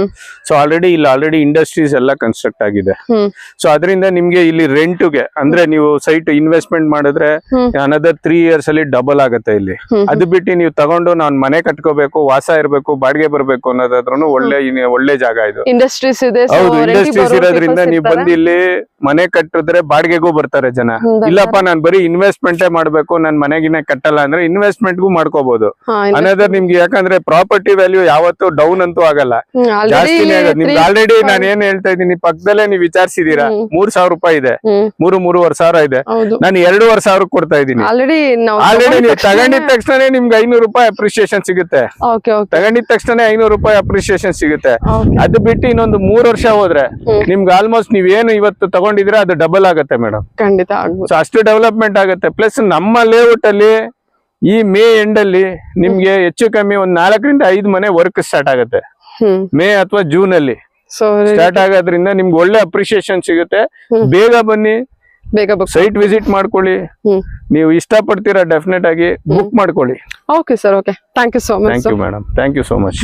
ಸೊ ಆಲ್ರೆಡಿ ಇಂಡಸ್ಟ್ರೀಸ್ ಎಲ್ಲ ಕನ್ಸ್ಟ್ರಕ್ಟ್ ಆಗಿದೆ. ಸೊ ಅದರಿಂದ ನಿಮ್ಗೆ ಇಲ್ಲಿ ರೆಂಟ್ಗೆ ಅಂದ್ರೆ ನೀವು ಸೈಟ್ ಇನ್ವೆಸ್ಟ್ಮೆಂಟ್ ಮಾಡಿದ್ರೆ ಅನದರ್ 3 years ಅಲ್ಲಿ ಡಬಲ್ ಆಗುತ್ತೆ ಇಲ್ಲಿ. ಅದು ಬಿಟ್ಟು ನೀವು ತಗೊಂಡು ನಾನು ಮನೆ ಕಟ್ಕೋಬೇಕು, ವಾಸ ಇರ್ಬೇಕು, ಬಾಡಿಗೆ ಬರ್ಬೇಕು ಅನ್ನೋದಾದ್ರೂ ಒಳ್ಳೆ ಜಾಗ ಇದು. ಇಂಡಸ್ಟ್ರೀಸ್ ಇದೆ. ಹೌದು, ಇಂಡಸ್ಟ್ರೀಸ್ ಇರೋದ್ರಿಂದ ನೀವು ಬಂದು ಇಲ್ಲಿ ಮನೆ ಕಟ್ಟಿದ್ರೆ ಬಾಡಿಗೆಗೂ ಬರ್ತಾರೆ ಜನ. ಇಲ್ಲಪ್ಪ ನಾನ್ ಬರೀ ಇನ್ವೆಸ್ಟ್ಮೆಂಟೇ ಮಾಡ್ಬೇಕು, ನನ್ ಮನೆಗಿನ ಕಟ್ಟಲ್ಲ ಅಂದ್ರೆ ಇನ್ವೆಸ್ಟ್ಮೆಂಟ್ಗೂ ಮಾಡ್ಕೋಬಹುದು. ಅನದರ್ ನಿಮ್ಗೆ ಯಾಕಂದ್ರೆ ಪ್ರಾಪರ್ಟಿ ವ್ಯಾಲ್ಯೂ ಯಾವತ್ತೂ ಡೌನ್ ಅಂತೂ ಆಗಲ್ಲ, ಜಾಸ್ತಿನೇ ಆಗುತ್ತೆ. ನಿಮ್ಗೆ ಆಲ್ರೆಡಿ ನಾನು ಏನ್ ಹೇಳ್ತಾ ಇದ್ದೀನಿ, ಪಕ್ಕದಲ್ಲೇ ನೀವು ವಿಚಾರಿಸಿದೀರಾ, 3,000 ರೂಪಾಯಿ ಇದೆ, 3,500 ಇದೆ. ನಾನು 2,500 ಕೊಡ್ತಾ ಇದ್ದೀನಿ. ಆಲ್ರೆಡಿ ನೀವು ತಗೊಂಡಿದ ತಕ್ಷಣ ನಿಮ್ಗೆ 500 ರೂಪಾಯಿ ಅಪ್ರಿಸಿಯೇಷನ್ ಸಿಗುತ್ತೆ. ತಗೊಂಡಿದ ತಕ್ಷಣ 500 ರೂಪಾಯಿ ಅಪ್ರಿಸಿಯೇಷನ್ ಸಿಗುತ್ತೆ. ಅದು ಬಿಟ್ಟು ಇನ್ನೊಂದು 3 ವರ್ಷ ಹೋದ್ರೆ ನಿಮ್ಗೆ ಆಲ್ಮೋಸ್ಟ್ ನೀವೇನು ಇವತ್ತು ತಗೊಂಡಿದ್ರೆ ಅದು ಡಬಲ್ ಆಗುತ್ತೆ ಮೇಡಮ್. ಖಂಡಿತ. ಸೊ ಅಷ್ಟು ಡೆವಲಪ್ಮೆಂಟ್ ಆಗುತ್ತೆ. ಪ್ಲಸ್ ನಮ್ಮ ಲೇಔಟ್ ಅಲ್ಲಿ ಈ ಮೇ ಎಂಡ್ ಅಲ್ಲಿ ನಿಮ್ಗೆ ಹೆಚ್ಚು ಕಮ್ಮಿ ಒಂದ್ 4 ರಿಂದ 5 ಮನೆ ವರ್ಕ್ ಸ್ಟಾರ್ಟ್ ಆಗುತ್ತೆ. ಮೇ ಅಥವಾ ಜೂನ್ ಅಲ್ಲಿ ಸ್ಟಾರ್ಟ್ ಆಗೋದ್ರಿಂದ ನಿಮ್ಗೆ ಒಳ್ಳೆ ಅಪ್ರಿಸಿಯೇಷನ್ ಸಿಗುತ್ತೆ. ಬೇಗ ಬನ್ನಿ, ಸೈಟ್ ವಿಸಿಟ್ ಮಾಡ್ಕೊಳ್ಳಿ. ನೀವು ಇಷ್ಟಪಡ್ತೀರಾ ಡೆಫಿನೆಟ್ ಆಗಿ ಬುಕ್ ಮಾಡ್ಕೊಳ್ಳಿ. Okay sir, okay. Thank you so much. Thank you madam, thank you so much.